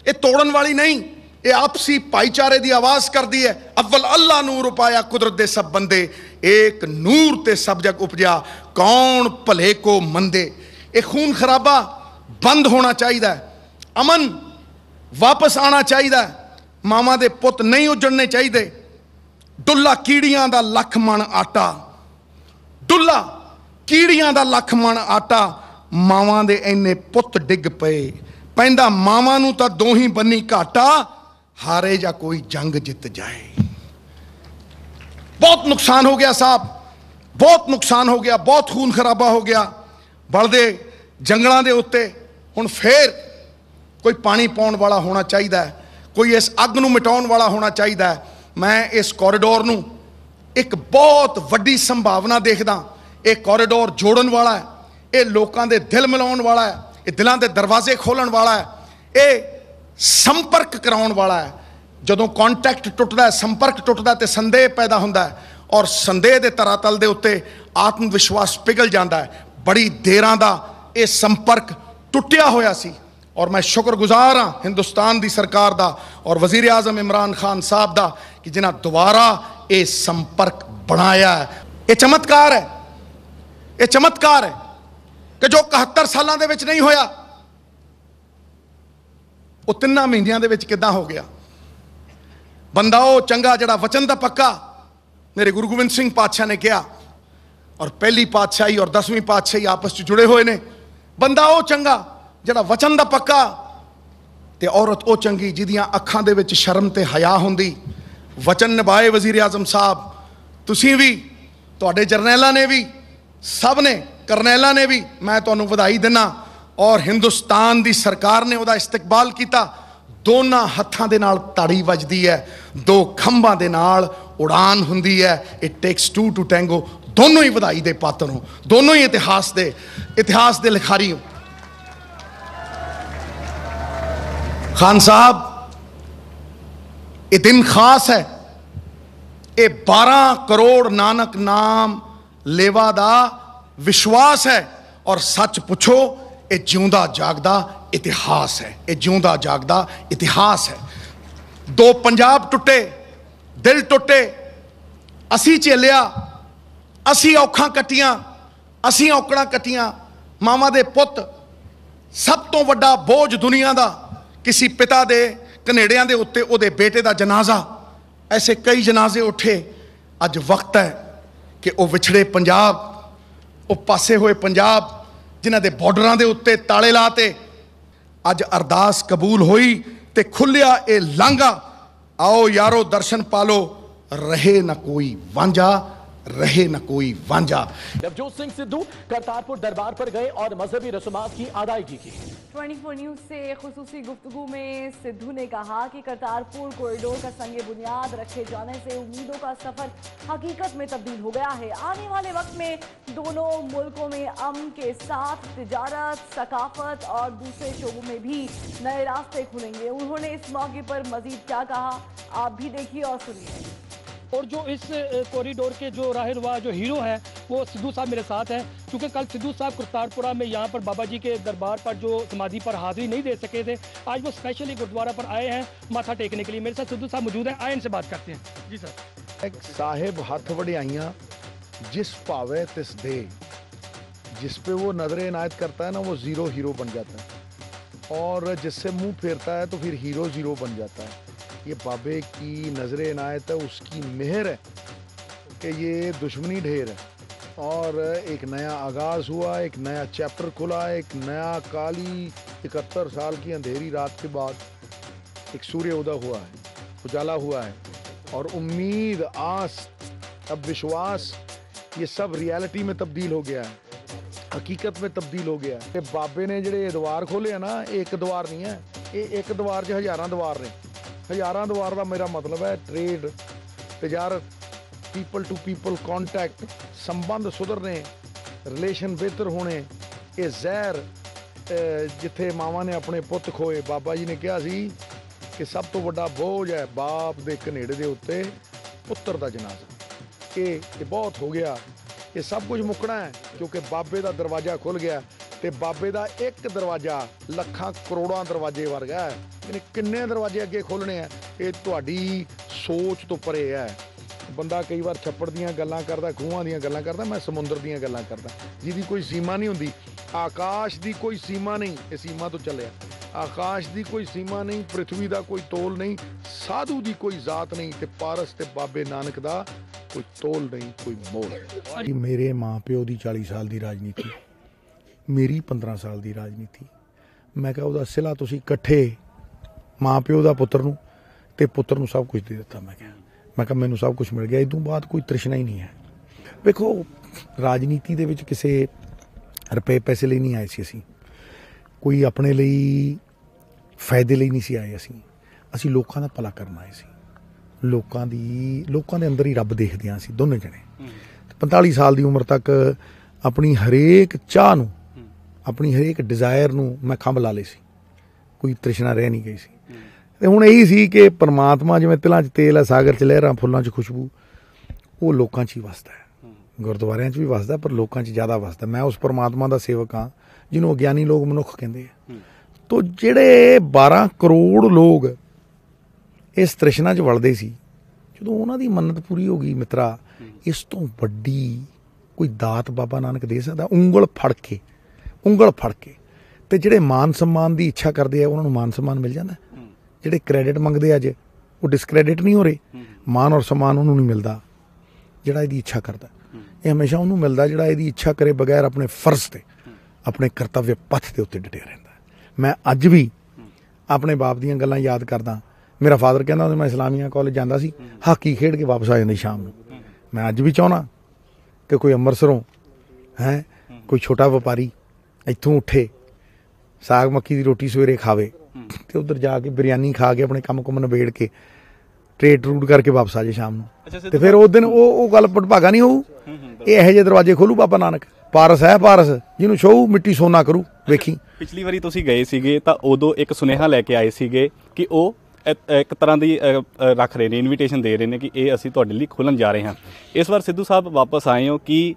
ये तोड़न वाली नहीं, ये आपसी भाईचारे की आवाज करती है। अव्वल अल्लाह नूर पाया कुदरत दे सब बंदे, एक नूर ते सब जग उपजा कौन भले को मंदे। ये खून खराबा बंद होना चाहिए, अमन वापस आना चाहिए, मामा दे पुत नहीं उजड़ने चाहिए। डुल्ला कीड़ियां दा लख मन आटा, डुल्ला कीड़ियां दा लख मन आटा, मावां दे इन्ने पुत डिग पे, पैंदा मावां नूं तां दो ही बन्नी घाटा, हारे या कोई जंग जित जाए। बहुत नुकसान हो गया साहब, बहुत नुकसान हो गया, बहुत खून खराबा हो गया। बलदे जंगलों के उत्ते हुण फिर कोई पानी पाउण वाला होना चाहिए, कोई इस अग नूं मिटाउण वाला होना चाहिए। मैं इस कॉरीडोर नूं एक बहुत वड्डी संभावना देखदा। ये कॉरीडोर जोड़न वाला है, ये लोगों के दिल मिलाउण वाला है, ये दिलों के दरवाजे खोलण वाला है, ये संपर्क कराउण वाला है। जदों कॉन्टैक्ट टुटदा है, संपर्क टुटदा ते संदेह पैदा हुंदा है, और संदेह के तरातल के उत्ते आत्म विश्वास पिघल जाता है। बड़ी देरां दा ये संपर्क टुटिया होया सी, और मैं शुक्रगुजार हाँ हिंदुस्तान की सरकार दा और वजीर आजम इमरान खान साहब दा कि जिन्हां दोबारा ये संपर्क बनाया है। ये चमत्कार है, ये चमत्कार है कि जो 71 सालों के विच नहीं होया, वो 3 महीनों के किदां हो गया। बंदा वो चंगा जिहड़ा वचन दा पक्का, मेरे गुरु गोबिंद सिंह पातशाह ने कहा, और पहली पातशाही और 10वीं पातशाही आपस में जुड़े हुए ने। बंदा वो चंगा जिहड़ा वचन दा पक्का, ते औरत वो चंगी जिहदियां अखां दे विच शर्म ते हया हुंदी। वचन निभाए वजीर आजम साहब, तुसीं भी, तुहाडे जरनैलां ने भी, सब ने, करनैलां ने भी, मैं तुहानूं वधाई दिना। और हिंदुस्तान की सरकार ने उहदा इस्तकबाल किया। दोनों हत्थां दे नाल ताड़ी वजदी है, दो खंभां दे नाल उड़ान हुंदी है। It takes 2 to tango. दोनों ही वधाई दे पात्र हो, दोनों ही इतिहास दे लिखारी हो। खान साहब, ये दिन खास है, ये 12 करोड़ नानक नाम लेवा दा विश्वास है। और सच पुछो, ये जिउंदा जागदा इतिहास है, ये जिउंदा जागदा इतिहास है। 2 पंजाब टुटे, दिल टुटे, असी झेलिया, असी औखां कट्टियां, असी औकड़ां कट्टियां। मामा दे पुत, सब तो वड्डा बोझ दुनिया का किसी पिता दे कनेड़ियां दे उत्ते उहदे बेटे का जनाजा। ऐसे कई जनाजे उठे। अज वक्त है कि वह विछड़े पंजाब, वो पासे हुए पंजाब जिन्हां दे बॉर्डरां दे उत्ते ताले लाते, अज अरदास कबूल हुई ते खुलिया ये लांघा। आओ यारो दर्शन पालो, रहे न कोई वांझा, रहे न कोई वांझा। नवजोत सिंह सिद्धू करतारपुर दरबार पर गए और मजहबी रसूमात की अदायगी की। 24 न्यूज से खुसूसी गुफ्तगू में सिद्धू ने कहा कि करतारपुर कॉरिडोर का संगे बुनियाद रखे जाने से उम्मीदों का सफर हकीकत में तब्दील हो गया है। आने वाले वक्त में दोनों मुल्कों में अमन के साथ तिजारत, सकाफत और दूसरे शोबों में भी नए रास्ते खुलेंगे। उन्होंने इस मौके पर मजीद क्या कहा, आप भी देखिए और सुनिए। और जो इस कॉरिडोर के जो राहनुमा जो हीरो हैं वो सिद्धू साहब मेरे साथ हैं, क्योंकि कल सिद्धू साहब करतारपुरा में यहाँ पर बाबा जी के दरबार पर जो समाधि पर हाजिरी नहीं दे सके थे, आज वो स्पेशली गुरुद्वारा पर आए हैं माथा टेकने के लिए। मेरे साथ सिद्धू साहब मौजूद हैं, आए इनसे बात करते हैं। जी सर। एक साहिब हथ वड़ियाइयाँ जिस पावे तिस दे, जिस पे वो नजर इनायत करता है ना, वो ज़ीरो हीरो बन जाता है, और जिससे मुँह फेरता है तो फिर हीरो ज़ीरो बन जाता है। ये बाबे की नजर इनायत है, उसकी मेहर है कि ये दुश्मनी ढेर है, और एक नया आगाज़ हुआ, एक नया चैप्टर खुला, एक नया काली 71 साल की अंधेरी रात के बाद एक सूर्य उदय हुआ है, उजाला हुआ है, और उम्मीद, आस, अब विश्वास, ये सब रियलिटी में तब्दील हो गया है, हकीकत में तब्दील हो गया है। बाबे ने ਜਿਹੜੇ द्वार खोले हैं ना, एक द्वार नहीं है, ये एक द्वार 'ਚ हज़ारां द्वार ने। हज़ारां द्वार का मेरा मतलब है ट्रेड, तजारत, पीपल टू पीपल कॉन्टैक्ट, संबंध सुधरने, रिलेशन बेहतर होने। ये जहर जिथे मावा ने अपने पुत खोए, बाबा जी ने कहा सी ਕਿ ਸਭ ਤੋਂ ਵੱਡਾ ਬੋਝ ਹੈ ਬਾਪ ਦੇ ਘਨੇੜੇ ਦੇ ਉੱਤੇ ਪੁੱਤਰ ਦਾ ਜਨਾਜ਼ਾ। ਇਹ ਬਹੁਤ ਹੋ ਗਿਆ, ਇਹ ਸਭ ਕੁਝ ਮੁੱਕਣਾ ਹੈ ਕਿਉਂਕਿ ਬਾਬੇ ਦਾ ਦਰਵਾਜ਼ਾ ਖੁੱਲ ਗਿਆ ਤੇ ਬਾਬੇ ਦਾ ਇੱਕ ਦਰਵਾਜ਼ਾ ਲੱਖਾਂ ਕਰੋੜਾਂ ਦਰਵਾਜ਼ੇ ਵਰਗਾ ਹੈ। ਯਾਨੀ ਕਿੰਨੇ ਦਰਵਾਜ਼ੇ ਅੱਗੇ ਖੋਲ੍ਹਣੇ ਆ, ਇਹ ਤੁਹਾਡੀ ਸੋਚ ਤੋਂ ਪਰੇ ਹੈ। ਬੰਦਾ ਕਈ ਵਾਰ ਛੱਪੜ ਦੀਆਂ ਗੱਲਾਂ ਕਰਦਾ, ਖੂਹਾਂ ਦੀਆਂ ਗੱਲਾਂ ਕਰਦਾ, ਮੈਂ ਸਮੁੰਦਰ ਦੀਆਂ ਗੱਲਾਂ ਕਰਦਾ ਜਿਹਦੀ ਕੋਈ ਸੀਮਾ ਨਹੀਂ ਹੁੰਦੀ। ਆਕਾਸ਼ ਦੀ ਕੋਈ ਸੀਮਾ ਨਹੀਂ, ਇਹ ਸੀਮਾ ਤੋਂ ਚੱਲਿਆ। ਆਕਾਸ਼ ਦੀ ਕੋਈ ਸੀਮਾ ਨਹੀਂ, ਪ੍ਰਿਥਵੀ ਦਾ ਕੋਈ ਤੋਲ ਨਹੀਂ, ਸਾਧੂ ਦੀ ਕੋਈ ਜ਼ਾਤ ਨਹੀਂ ਤੇ ਪਾਰਸ ਤੇ ਬਾਬੇ ਨਾਨਕ ਦਾ ਕੋਈ ਤੋਲ ਨਹੀਂ, ਕੋਈ ਮੋਲ। ਮੇਰੇ ਮਾਂ ਪਿਓ ਦੀ 40 ਸਾਲ ਦੀ ਰਾਜਨੀਤੀ, ਮੇਰੀ 15 ਸਾਲ ਦੀ ਰਾਜਨੀਤੀ। ਮੈਂ ਕਿਹਾ ਉਹਦਾ ਸਿਲਾ ਤੁਸੀਂ ਇਕੱਠੇ ਮਾਂ ਪਿਓ ਦਾ ਪੁੱਤਰ ਨੂੰ ਤੇ ਪੁੱਤਰ ਨੂੰ ਸਭ ਕੁਝ ਦੇ ਦਿੱਤਾ। ਮੈਂ ਕਿਹਾ ਮੈਨੂੰ ਸਭ ਕੁਝ ਮਿਲ ਗਿਆ, ਇਦੋਂ ਬਾਅਦ ਕੋਈ ਤ੍ਰਿਸ਼ਨਾ ਹੀ ਨਹੀਂ ਹੈ। ਵੇਖੋ ਰਾਜਨੀਤੀ ਦੇ ਵਿੱਚ ਕਿਸੇ ਰੁਪਏ ਪੈਸੇ ਲਈ ਨਹੀਂ ਆਏ ਸੀ ਅਸੀਂ, ਕੋਈ ਆਪਣੇ ਲਈ ਫਾਇਦੇ ਲਈ ਨਹੀਂ ਸੀ ਆਏ। ਅਸੀਂ ਲੋਕਾਂ ਦਾ ਭਲਾ ਕਰਨ ਆਏ ਸੀ। ਲੋਕਾਂ ਦੇ ਅੰਦਰ ਹੀ ਰੱਬ ਦੇਖਦੇ ਹਾਂ ਅਸੀਂ ਦੋਨੇ ਜਣੇ। 45 ਸਾਲ ਦੀ ਉਮਰ ਤੱਕ ਆਪਣੀ ਹਰੇਕ ਚਾਹ ਨੂੰ, ਆਪਣੀ ਹਰੇਕ ਡਿਜ਼ਾਇਰ ਨੂੰ ਮੈਂ ਖੰਭ ਲਾ ਲਏ ਸੀ, ਕੋਈ ਤ੍ਰਿਸ਼ਨਾ ਰਹਿ ਨਹੀਂ ਗਈ ਸੀ। ਤੇ ਹੁਣ ਇਹੀ ਸੀ ਕਿ ਪਰਮਾਤਮਾ ਜਿਵੇਂ ਤਿਲਾਂ 'ਚ ਤੇਲ ਹੈ, ਸਾਗਰ 'ਚ ਲਹਿਰਾਂ, ਫੁੱਲਾਂ 'ਚ ਖੁਸ਼ਬੂ, ਉਹ ਲੋਕਾਂ 'ਚ ਹੀ ਵਸਦਾ ਹੈ। ਗੁਰਦੁਆਰਿਆਂ 'ਚ ਵੀ ਵਸਦਾ ਪਰ ਲੋਕਾਂ 'ਚ ਜ਼ਿਆਦਾ ਵਸਦਾ। ਮੈਂ ਉਸ ਪਰਮਾਤਮਾ ਦਾ ਸੇਵਕ ਹਾਂ ਜਿਹਨੂੰ ਅਗਿਆਨੀ ਲੋਕ ਮਨੁੱਖ ਕਹਿੰਦੇ ਆ। ਤੋ ਜਿਹੜੇ 12 ਕਰੋੜ ਲੋਕ ਇਸ ਤ੍ਰਿਸ਼ਨਾ 'ਚ ਵਲਦੇ ਸੀ, ਜਦੋਂ ਉਹਨਾਂ ਦੀ ਮੰਨਤ ਪੂਰੀ ਹੋ ਗਈ ਮਿੱਤਰਾ, ਇਸ ਤੋਂ ਵੱਡੀ ਕੋਈ ਦਾਤ ਬਾਬਾ ਨਾਨਕ ਦੇ ਸਕਦਾ? ਉਂਗਲ ਫੜ ਕੇ ਤੇ ਜਿਹੜੇ ਮਾਨ ਸਨਮਾਨ ਦੀ ਇੱਛਾ ਕਰਦੇ ਆ ਉਹਨਾਂ ਨੂੰ ਮਾਨ ਸਨਮਾਨ ਮਿਲ ਜਾਂਦਾ। ਜਿਹੜੇ ਕ੍ਰੈਡਿਟ ਮੰਗਦੇ ਅੱਜ ਉਹ ਡਿਸਕ੍ਰੈਡਿਟ ਨਹੀਂ ਹੋ ਰਹੇ। ਮਾਨ ਔਰ ਸਨਮਾਨ ਉਹਨੂੰ ਨਹੀਂ ਮਿਲਦਾ ਜਿਹੜਾ ਇਹਦੀ ਇੱਛਾ ਕਰਦਾ, ਇਹ ਹਮੇਸ਼ਾ ਉਹਨੂੰ ਮਿਲਦਾ ਜਿਹੜਾ ਇਹਦੀ ਇੱਛਾ ਕਰੇ ਬਗੈਰ ਆਪਣੇ ਫਰਜ਼ ਤੇ, ਆਪਣੇ ਕਰਤੱਵਯ ਪੱਥ ਦੇ ਉੱਤੇ ਡਟਿਆ ਰਹਿੰਦਾ। ਮੈਂ ਅੱਜ ਵੀ ਆਪਣੇ ਬਾਪ ਦੀਆਂ ਗੱਲਾਂ ਯਾਦ ਕਰਦਾ। ਮੇਰਾ ਫਾਦਰ ਕਹਿੰਦਾ ਹੁੰਦਾ ਮੈਂ ਇਸਲਾਮੀਆ ਕਾਲਜ ਜਾਂਦਾ ਸੀ, ਹਾਕੀ ਖੇਡ ਕੇ ਵਾਪਸ ਆ ਜਾਂਦੀ ਸ਼ਾਮ ਨੂੰ। ਮੈਂ ਅੱਜ ਵੀ ਚਾਹੁੰਦਾ ਕਿ ਕੋਈ ਅੰਮ੍ਰਿਤਸਰੋਂ ਕੋਈ ਛੋਟਾ ਵਪਾਰੀ ਇੱਥੋਂ ਉੱਠੇ, ਸਾਗ ਮੱਕੀ ਦੀ ਰੋਟੀ ਸਵੇਰੇ ਖਾਵੇ ਤੇ ਉੱਧਰ ਜਾ ਕੇ ਬਿਰਿਆਨੀ ਖਾ ਕੇ ਆਪਣੇ ਕੰਮ ਨਿਬੇੜ ਕੇ ਟਰੇਡ ਟਰੂਡ ਕਰਕੇ ਵਾਪਸ ਆ ਜਾਏ ਸ਼ਾਮ ਨੂੰ। ਤੇ ਫਿਰ ਉਸ ਦਿਨ ਉਹ ਗੱਲ ਭਟਭਾਗਾ ਨਹੀਂ ਹੋਊ। ਇਹ ਇਹੋ ਜਿਹੇ ਦਰਵਾਜ਼ੇ ਖੋਲੂ ਬਾਬਾ ਨਾਨਕ। ਪਾਰਸ ਹੈ ਪਾਰਸ, ਜਿਹਨੂੰ ਛੋਊ ਮਿੱਟੀ ਸੋਨਾ ਕਰੂ। ਵੇਖੀ ਪਿਛਲੀ ਵਾਰੀ ਤੁਸੀਂ ਗਏ ਸੀਗੇ ਤਾਂ ਉਦੋਂ ਇੱਕ ਸੁਨੇਹਾ ਲੈ ਕੇ ਆਏ ਸੀਗੇ ਕਿ ਉਹ ਇੱਕ ਤਰ੍ਹਾਂ ਦੀ ਰੱਖ ਰਹੇ ਨੇ, ਇਨਵੀਟੇਸ਼ਨ ਦੇ ਰਹੇ ਨੇ ਕਿ ਇਹ ਅਸੀਂ ਤੁਹਾਡੇ ਲਈ ਖੋਲ੍ਹਣ ਜਾ ਰਹੇ ਹਾਂ। ਇਸ ਵਾਰ ਸਿੱਧੂ ਸਾਹਿਬ ਵਾਪਸ ਆਏ ਹੋ ਕਿ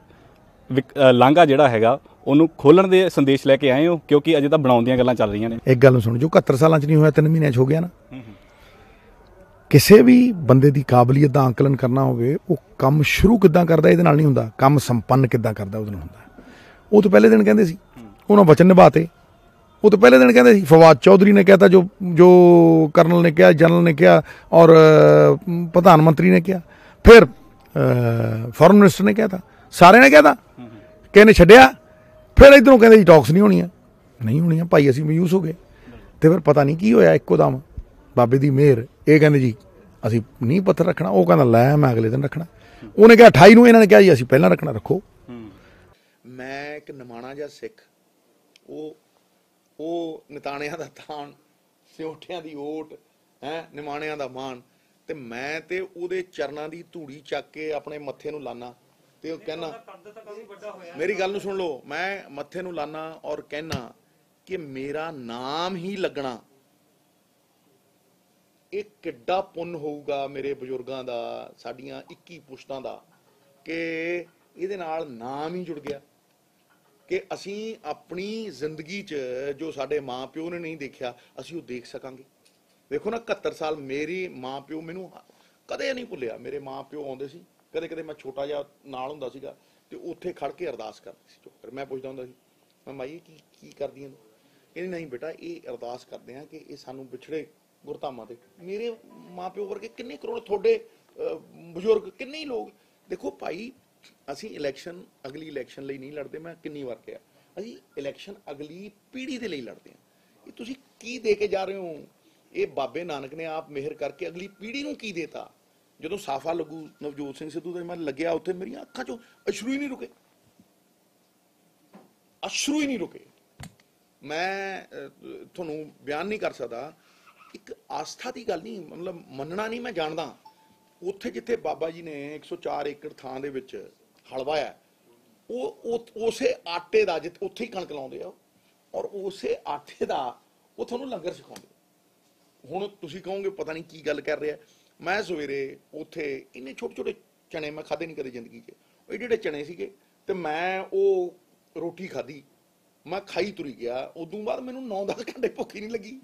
ਲਾਂਘਾ ਜਿਹੜਾ ਹੈਗਾ ਉਹਨੂੰ ਖੋਲ੍ਹਣ ਦੇ ਸੰਦੇਸ਼ ਲੈ ਕੇ ਆਏ ਹੋ, ਕਿਉਂਕਿ ਅਜੇ ਤਾਂ ਬਣਾਉਣ ਦੀਆਂ ਗੱਲਾਂ ਚੱਲ ਰਹੀਆਂ ਨੇ? ਇੱਕ ਗੱਲ ਨੂੰ ਸੁਣ, ਜੋ 71 ਸਾਲਾਂ 'ਚ ਨਹੀਂ ਹੋਇਆ 3 ਮਹੀਨਿਆਂ 'ਚ ਹੋ ਗਿਆ ਨਾ। ਕਿਸੇ ਵੀ ਬੰਦੇ ਦੀ ਕਾਬਲੀਅਤ ਦਾ ਅੰਕਲਨ ਕਰਨਾ ਹੋਵੇ, ਉਹ ਕੰਮ ਸ਼ੁਰੂ ਕਿੱਦਾਂ ਕਰਦਾ ਇਹਦੇ ਨਾਲ ਨਹੀਂ ਹੁੰਦਾ, ਕੰਮ ਸੰਪੰਨ ਕਿੱਦਾਂ ਕਰਦਾ ਉਹਦੇ ਨਾਲ ਹੁੰਦਾ। ਉਹ ਤੋਂ ਪਹਿਲੇ ਦਿਨ ਕਹਿੰਦੇ ਸੀ ਉਹਨਾਂ ਵਚਨ ਨਿਭਾਤੇ। ਉਹ ਤੋਂ ਪਹਿਲੇ ਦਿਨ ਕਹਿੰਦੇ ਸੀ ਫਵਾਦ ਚੌਧਰੀ ਨੇ ਕਹਿਤਾ ਜੋ ਕਰਨਲ ਨੇ ਕਿਹਾ, ਜਨਰਲ ਨੇ ਕਿਹਾ ਔਰ ਪ੍ਰਧਾਨ ਮੰਤਰੀ ਨੇ ਕਿਹਾ, ਫਿਰ ਫੋਰਨ ਮਿਨਿਸਟਰ ਨੇ ਕਹਿਤਾ, ਸਾਰਿਆਂ ਨੇ ਕਹਿਤਾ, ਕਿਸੇ ਨੇ ਛੱਡਿਆ। ਫਿਰ ਇੱਧਰੋਂ ਕਹਿੰਦੇ ਜੀ ਟਾਕਸ ਨਹੀਂ ਹੋਣੀਆਂ ਭਾਈ, ਅਸੀਂ ਮਾਯੂਸ ਹੋ ਗਏ। ਤੇ ਫਿਰ ਪਤਾ ਨਹੀਂ ਕੀ ਹੋਇਆ, ਇੱਕੋ ਦਮ ਬਾਬੇ ਦੀ ਮਿਹਰ, ਇਹ ਕਹਿੰਦੇ ਜੀ ਅਸੀਂ ਨੀਂਹ ਪੱਥਰ ਰੱਖਣਾ, ਉਹ ਕਹਿੰਦਾ ਲੈ ਮੈਂ ਅਗਲੇ ਦਿਨ ਰੱਖਣਾ। ਉਹਨੇ ਕਿਹਾ 28 ਨੂੰ, ਇਹਨਾਂ ਨੇ ਕਿਹਾ ਜੀ ਅਸੀਂ ਪਹਿਲਾਂ ਰੱਖਣਾ, ਰੱਖੋ। ਮੈਂ ਇੱਕ ਨਿਮਾਣਾ ਜਿਹਾ ਸਿੱਖ, ਉਹ ਨਿਤਾਣਿਆਂ ਦਾ ਤਾਣ, ਸਿਉਠਿਆਂ ਦੀ ਓਟ, ਨਿਮਾਣਿਆਂ ਦਾ ਮਾਣ, ਤੇ ਮੈਂ ਤੇ ਉਹਦੇ ਚਰਨਾਂ ਦੀ ਧੂੜੀ ਚੱਕ ਕੇ ਆਪਣੇ ਮੱਥੇ ਨੂੰ ਲਾਨਾ ਤੇ ਉਹ ਕਹਿਣਾ, ਮੇਰੀ ਗੱਲ ਨੂੰ ਸੁਣ ਲਓ, ਮੈਂ ਮੱਥੇ ਨੂੰ ਲਾਨਾ ਔਰ ਕਹਿਣਾ ਕਿ ਮੇਰਾ ਨਾਮ ਹੀ ਲੱਗਣਾ, ਇਹ ਕਿੱਡਾ ਪੁੰਨ ਹੋਊਗਾ ਮੇਰੇ ਬਜ਼ੁਰਗਾਂ ਦਾ, ਸਾਡੀਆਂ 21 ਪੁਸ਼ਤਾਂ ਦਾ, ਕਿ ਇਹਦੇ ਨਾਲ ਨਾਮ ਹੀ ਜੁੜ ਗਿਆ, ਕਿ ਅਸੀਂ ਆਪਣੀ ਜ਼ਿੰਦਗੀ 'ਚ ਜੋ ਸਾਡੇ ਮਾਂ ਪਿਓ ਨੇ ਨਹੀਂ ਦੇਖਿਆ ਅਸੀਂ ਉਹ ਦੇਖ ਸਕਾਂਗੇ। ਵੇਖੋ ਨਾ 71 ਸਾਲ ਮੇਰੀ ਮਾਂ ਪਿਓ ਮੈਨੂੰ ਕਦੇ ਨਹੀਂ ਭੁੱਲਿਆ। ਮੇਰੇ ਮਾਂ ਪਿਓ ਆਉਂਦੇ ਸੀ, ਕਦੇ ਮੈਂ ਛੋਟਾ ਜਿਹਾ ਨਾਲ ਹੁੰਦਾ ਸੀਗਾ ਤੇ ਉੱਥੇ ਖੜ ਕੇ ਅਰਦਾਸ ਕਰਦੇ ਸੀ ਚੁੱਪ। ਮੈਂ ਪੁੱਛਦਾ ਹੁੰਦਾ ਸੀ, ਮੈਂ ਮਾਈ ਕੀ ਕਰਦੀਆਂ ਨੇ? ਇਹ ਨਹੀਂ ਬੇਟਾ, ਇਹ ਅਰਦਾਸ ਕਰਦੇ ਆ ਕਿ ਇਹ ਸਾਨੂੰ ਵਿਛੜੇ ਗੁਰਧਾਮਾਂ ਦੇ। ਮੇਰੇ ਮਾਂ ਪਿਓ ਵਰਗੇ ਕਿੰਨੇ ਕਰੋੜ ਤੁਹਾਡੇ ਬਜ਼ੁਰਗ, ਕਿੰਨੇ ਹੀ ਲੋਕ। ਦੇਖੋ ਭਾਈ, ਅਸੀਂ ਅਗਲੀ ਇਲੈਕਸ਼ਨ ਲਈ ਨਹੀਂ ਲੜਦੇ। ਮੈਂ ਕਿੰਨੀ ਵਾਰ ਕਿਹਾ, ਅਸੀਂ ਇਲੈਕਸ਼ਨ ਅਗਲੀ ਪੀੜ੍ਹੀ ਦੇ ਲਈ ਲੜਦੇ ਹਾਂ। ਇਹ ਤੁਸੀਂ ਕੀ ਦੇ ਕੇ ਜਾ ਰਹੇ ਹੋ? ਇਹ ਬਾਬੇ ਨਾਨਕ ਨੇ ਆਪ ਮਿਹਰ ਕਰਕੇ ਅਗਲੀ ਪੀੜ੍ਹੀ ਨੂੰ ਕੀ ਦੇਤਾ? ਜਦੋਂ ਸਾਫਾ ਲੱਗੂ ਨਵਜੋਤ ਸਿੰਘ ਸਿੱਧੂ ਦੇ ਮੈਂ ਲੱਗਿਆ ਉੱਥੇ, ਮੇਰੀਆਂ ਅੱਖਾਂ 'ਚੋਂ ਅਸ਼ਰੂ ਹੀ ਨਹੀਂ ਰੁਕੇ। ਮੈਂ ਤੁਹਾਨੂੰ ਬਿਆਨ ਨਹੀਂ ਕਰ ਸਕਦਾ। ਇੱਕ ਆਸਥਾ ਦੀ ਗੱਲ ਨਹੀਂ, ਮਤਲਬ ਮੰਨਣਾ ਨਹੀਂ, ਮੈਂ ਜਾਣਦਾ। ਉੱਥੇ ਜਿੱਥੇ ਬਾਬਾ ਜੀ ਨੇ 104 ਏਕੜ ਥਾਂ ਦੇ ਵਿੱਚ ਹਲ ਵਾਇਆ, ਉਹ ਉਸੇ ਆਟੇ ਦਾ, ਜਿੱਥੇ ਉੱਥੇ ਹੀ ਕਣਕ ਲਾਉਂਦੇ ਆ, ਔਰ ਉਸੇ ਆਟੇ ਦਾ ਉਹ ਤੁਹਾਨੂੰ ਲੰਗਰ ਸਿਖਾਉਂਦੇ। ਹੁਣ ਤੁਸੀਂ ਕਹੋਗੇ ਪਤਾ ਨਹੀਂ ਕੀ ਗੱਲ ਕਰ ਰਿਹਾ। ਮੈਂ ਸਵੇਰੇ ਉੱਥੇ ਇੰਨੇ ਛੋਟੇ ਛੋਟੇ ਚਣੇ ਮੈਂ ਖਾਦੇ ਨਹੀਂ ਕਦੇ ਜ਼ਿੰਦਗੀ 'ਚ, ਉਹ ਜਿਹੜੇ ਚਣੇ ਸੀਗੇ ਤੇ ਮੈਂ ਉਹ ਰੋਟੀ ਖਾਧੀ, ਮੈਂ ਖਾਈ ਤੁਰੀ ਗਿਆ। ਉਦੋਂ ਬਾਅਦ ਮੈਨੂੰ 9-10 ਘੰਟੇ ਭੁੱਖ ਹੀ ਨਹੀਂ ਲੱਗੀ।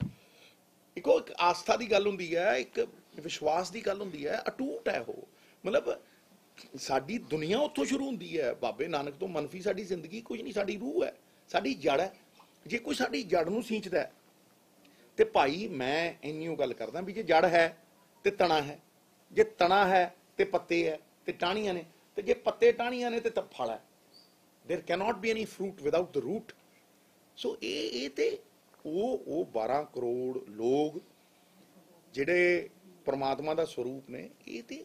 ਇੱਕ ਆਸਥਾ ਦੀ ਗੱਲ ਹੁੰਦੀ ਹੈ, ਇੱਕ ਵਿਸ਼ਵਾਸ ਦੀ ਗੱਲ ਹੁੰਦੀ ਹੈ, ਅਟੂਟ ਹੈ ਉਹ। ਮਤਲਬ ਸਾਡੀ ਦੁਨੀਆ ਉੱਥੋਂ ਸ਼ੁਰੂ ਹੁੰਦੀ ਹੈ, ਬਾਬੇ ਨਾਨਕ ਤੋਂ ਮਨਫੀ ਸਾਡੀ ਜ਼ਿੰਦਗੀ ਕੁਝ ਨਹੀਂ, ਸਾਡੀ ਰੂਹ ਹੈ, ਸਾਡੀ ਜੜ ਹੈ। ਜੇ ਕੋਈ ਸਾਡੀ ਜੜ ਨੂੰ ਸੀਂਚਦਾ ਤੇ ਭਾਈ ਮੈਂ ਇੰਨੀ ਗੱਲ ਕਰਦਾ ਵੀ ਜੇ ਜੜ ਹੈ ਤੇ ਤਣਾ ਹੈ, ਜੇ ਤਣਾ ਹੈ ਤੇ ਪੱਤੇ ਹੈ ਤੇ ਟਾਹਣੀਆਂ ਨੇ, ਤੇ ਜੇ ਪੱਤੇ ਟਾਹਣੀਆਂ ਨੇ ਤੇ ਫਲ ਹੈ। There cannot be any fruit without the root. So ये ते वो 12 करोड़ लोग जिहड़े परमात्मा दा स्वरूप ने, ये ते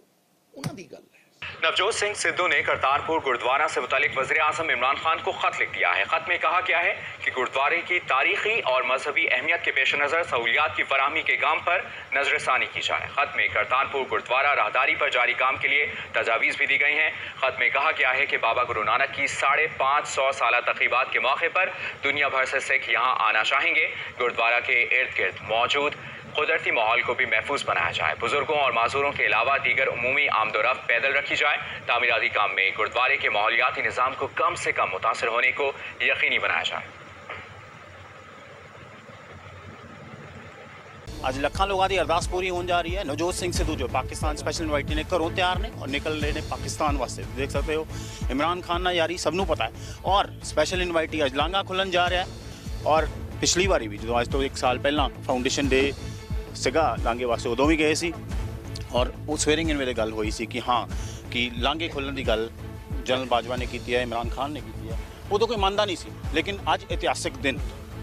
उन्हां दी गल है। नवजोत सिंह सिद्धू ने करतारपुर गुरुद्वारा से मुतालिक वज़ीर आज़म इमरान खान को खत लिख दिया है। खत में कहा गया है कि गुरुद्वारे की तारीखी और मजहबी अहमियत के पेश नज़र सहूलियात की फराहमी के काम पर नजरसानी की जाए। खत में करतारपुर गुरुद्वारा राहदारी पर जारी काम के लिए तजावीज़ भी दी गई हैं। खत में कहा गया है कि बाबा गुरु नानक की 550 साला तक़रीबात के मौके पर दुनिया भर से सिख यहाँ आना चाहेंगे। गुरुद्वारा के इर्द गिर्द मौजूद कुदरती माहौल को भी महफूज बनाया जाए। बुजुर्गों और माजूरों के अलावा दीगर उमूमी आमदोरफ्त पैदल रखी जाए। तामीराती काम में गुरुद्वारे के माहौलियाती निज़ाम को कम से कम मुतासर होने को यकीनी बनाया जाए। ਅੱਜ ਲੱਖਾਂ ਲੋਕਾਂ ਦੀ ਅਰਦਾਸ ਪੂਰੀ ਹੋਣ ਜਾ ਰਹੀ ਹੈ। ਨਵਜੋਤ ਸਿੰਘ ਸਿੱਧੂ ਜੋ ਪਾਕਿਸਤਾਨ ਸਪੈਸ਼ਲ ਇਨਵਾਈਟੀ ਨੇ ਘਰੋਂ ਤਿਆਰ ਨੇ ਔਰ ਨਿਕਲ ਰਹੇ ਨੇ ਪਾਕਿਸਤਾਨ ਵਾਸਤੇ। ਦੇਖ ਸਕਦੇ ਹੋ ਇਮਰਾਨ ਖਾਨ ਨਾਲ ਯਾਰੀ ਸਭ ਨੂੰ ਪਤਾ ਹੈ ਔਰ ਸਪੈਸ਼ਲ ਇਨਵਾਈਟੀ ਅੱਜ ਲਾਂਘਾ ਖੁੱਲ੍ਹਣ ਜਾ ਰਿਹਾ ਹੈ। ਔਰ ਪਿਛਲੀ ਵਾਰੀ ਵੀ ਜਦੋਂ ਅੱਜ ਤੋਂ 1 ਸਾਲ ਪਹਿਲਾਂ ਫਾਊਂਡੇਸ਼ਨ ਡੇ ਸੀਗਾ ਲਾਂਘੇ ਵਾਸਤੇ, ਉਦੋਂ ਵੀ ਗਏ ਸੀ ਔਰ ਉਹ ਸਵੇਰਿੰਗ ਵੇਲੇ ਗੱਲ ਹੋਈ ਸੀ ਕਿ ਹਾਂ ਕਿ ਲਾਂਘੇ ਖੁੱਲ੍ਹਣ ਦੀ ਗੱਲ ਜਨਰਲ ਬਾਜਵਾ ਨੇ ਕੀਤੀ ਹੈ, ਇਮਰਾਨ ਖਾਨ ਨੇ ਕੀਤੀ ਹੈ। ਉਦੋਂ ਕੋਈ ਮੰਨਦਾ ਨਹੀਂ ਸੀ, ਲੇਕਿਨ ਅੱਜ ਇਤਿਹਾਸਿਕ ਦਿਨ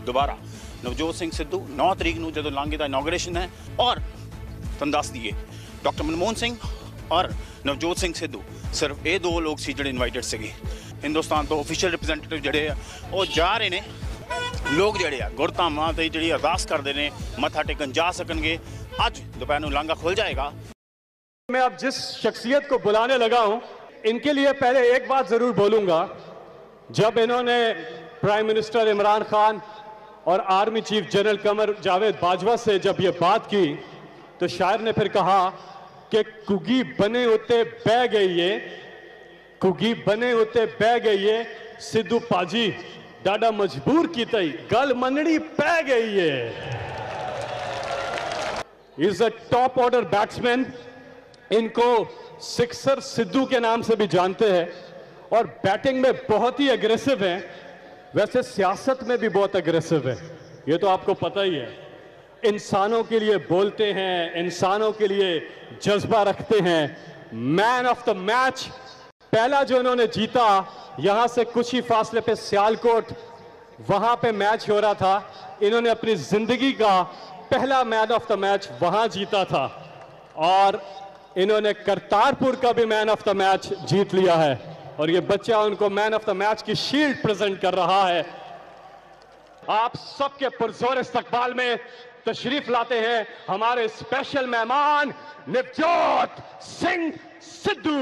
ਦੁਬਾਰਾ ਨਵਜੋਤ ਸਿੰਘ ਸਿੱਧੂ 9 ਤਰੀਕ ਨੂੰ ਜਦੋਂ ਲਾਂਘੇ ਦਾ ਇਨੋਗਰੇਸ਼ਨ ਹੈ ਔਰ ਤੁਹਾਨੂੰ ਦੱਸ ਦਈਏ ਡਾਕਟਰ ਮਨਮੋਹਨ ਸਿੰਘ ਔਰ ਨਵਜੋਤ ਸਿੰਘ ਸਿੱਧੂ ਸਿਰਫ ਇਹ 2 ਲੋਕ ਸੀ ਜਿਹੜੇ ਇਨਵਾਈਟਡ ਸੀਗੇ। ਹਿੰਦੁਸਤਾਨ ਤੋਂ ਆਫੀਸ਼ੀਅਲ ਰਿਪਰੈਜ਼ੈਂਟੇਟਿਵ ਜਿਹੜੇ ਆ ਉਹ ਜਾ ਰਹੇ ਨੇ। ਲੋਕ ਜਿਹੜੇ ਆ ਗੁਰਧਾਮਾਂ ਤੇ ਜਿਹੜੀ ਅਰਦਾਸ ਕਰਦੇ ਨੇ ਮੱਥਾ ਟੇਕਣ ਜਾ ਸਕਣਗੇ। ਅੱਜ दोपहर ਨੂੰ ਲਾਂਘਾ खुल जाएगा। मैं अब जिस शख्सियत को बुलाने लगा हूं, इनके लिए पहले एक बात जरूर बोलूंगा। जब इन्होंने प्राइम मिनिस्टर इमरान खान और army chief general Qamar Javed Bajwa से जब ये बात की तो शायर ने फिर कहा कि कुगी बने होते बह गई है, कुगी बने होते बह गई है, सिद्धू पाजी डाडा मजबूर की तई गल मनड़ी पै गई है। Is a top order batsman, इनको सिक्सर सिद्धू के नाम से भी जानते हैं और बैटिंग में बहुत ही अग्रेसिव हैं। वैसे सियासत में भी बहुत अग्रेसिव है, ये तो आपको पता ही है। इंसानों के लिए बोलते हैं, इंसानों के लिए जज्बा रखते हैं। मैन ऑफ द मैच पहला जो इन्होंने जीता, यहां से कुछ ही फासले पे सियालकोट, वहां पे मैच हो रहा था, इन्होंने अपनी जिंदगी का पहला मैन ऑफ द मैच वहां जीता था और इन्होंने करतारपुर का भी मैन ऑफ द मैच जीत लिया है और ये बच्चा उनको मैन ऑफ द मैच की शील्ड प्रेजेंट कर रहा है। आप सबके पुरजोर इस्तकबाल में तशरीफ लाते हैं हमारे स्पेशल मेहमान नवजोत सिंह सिद्धू।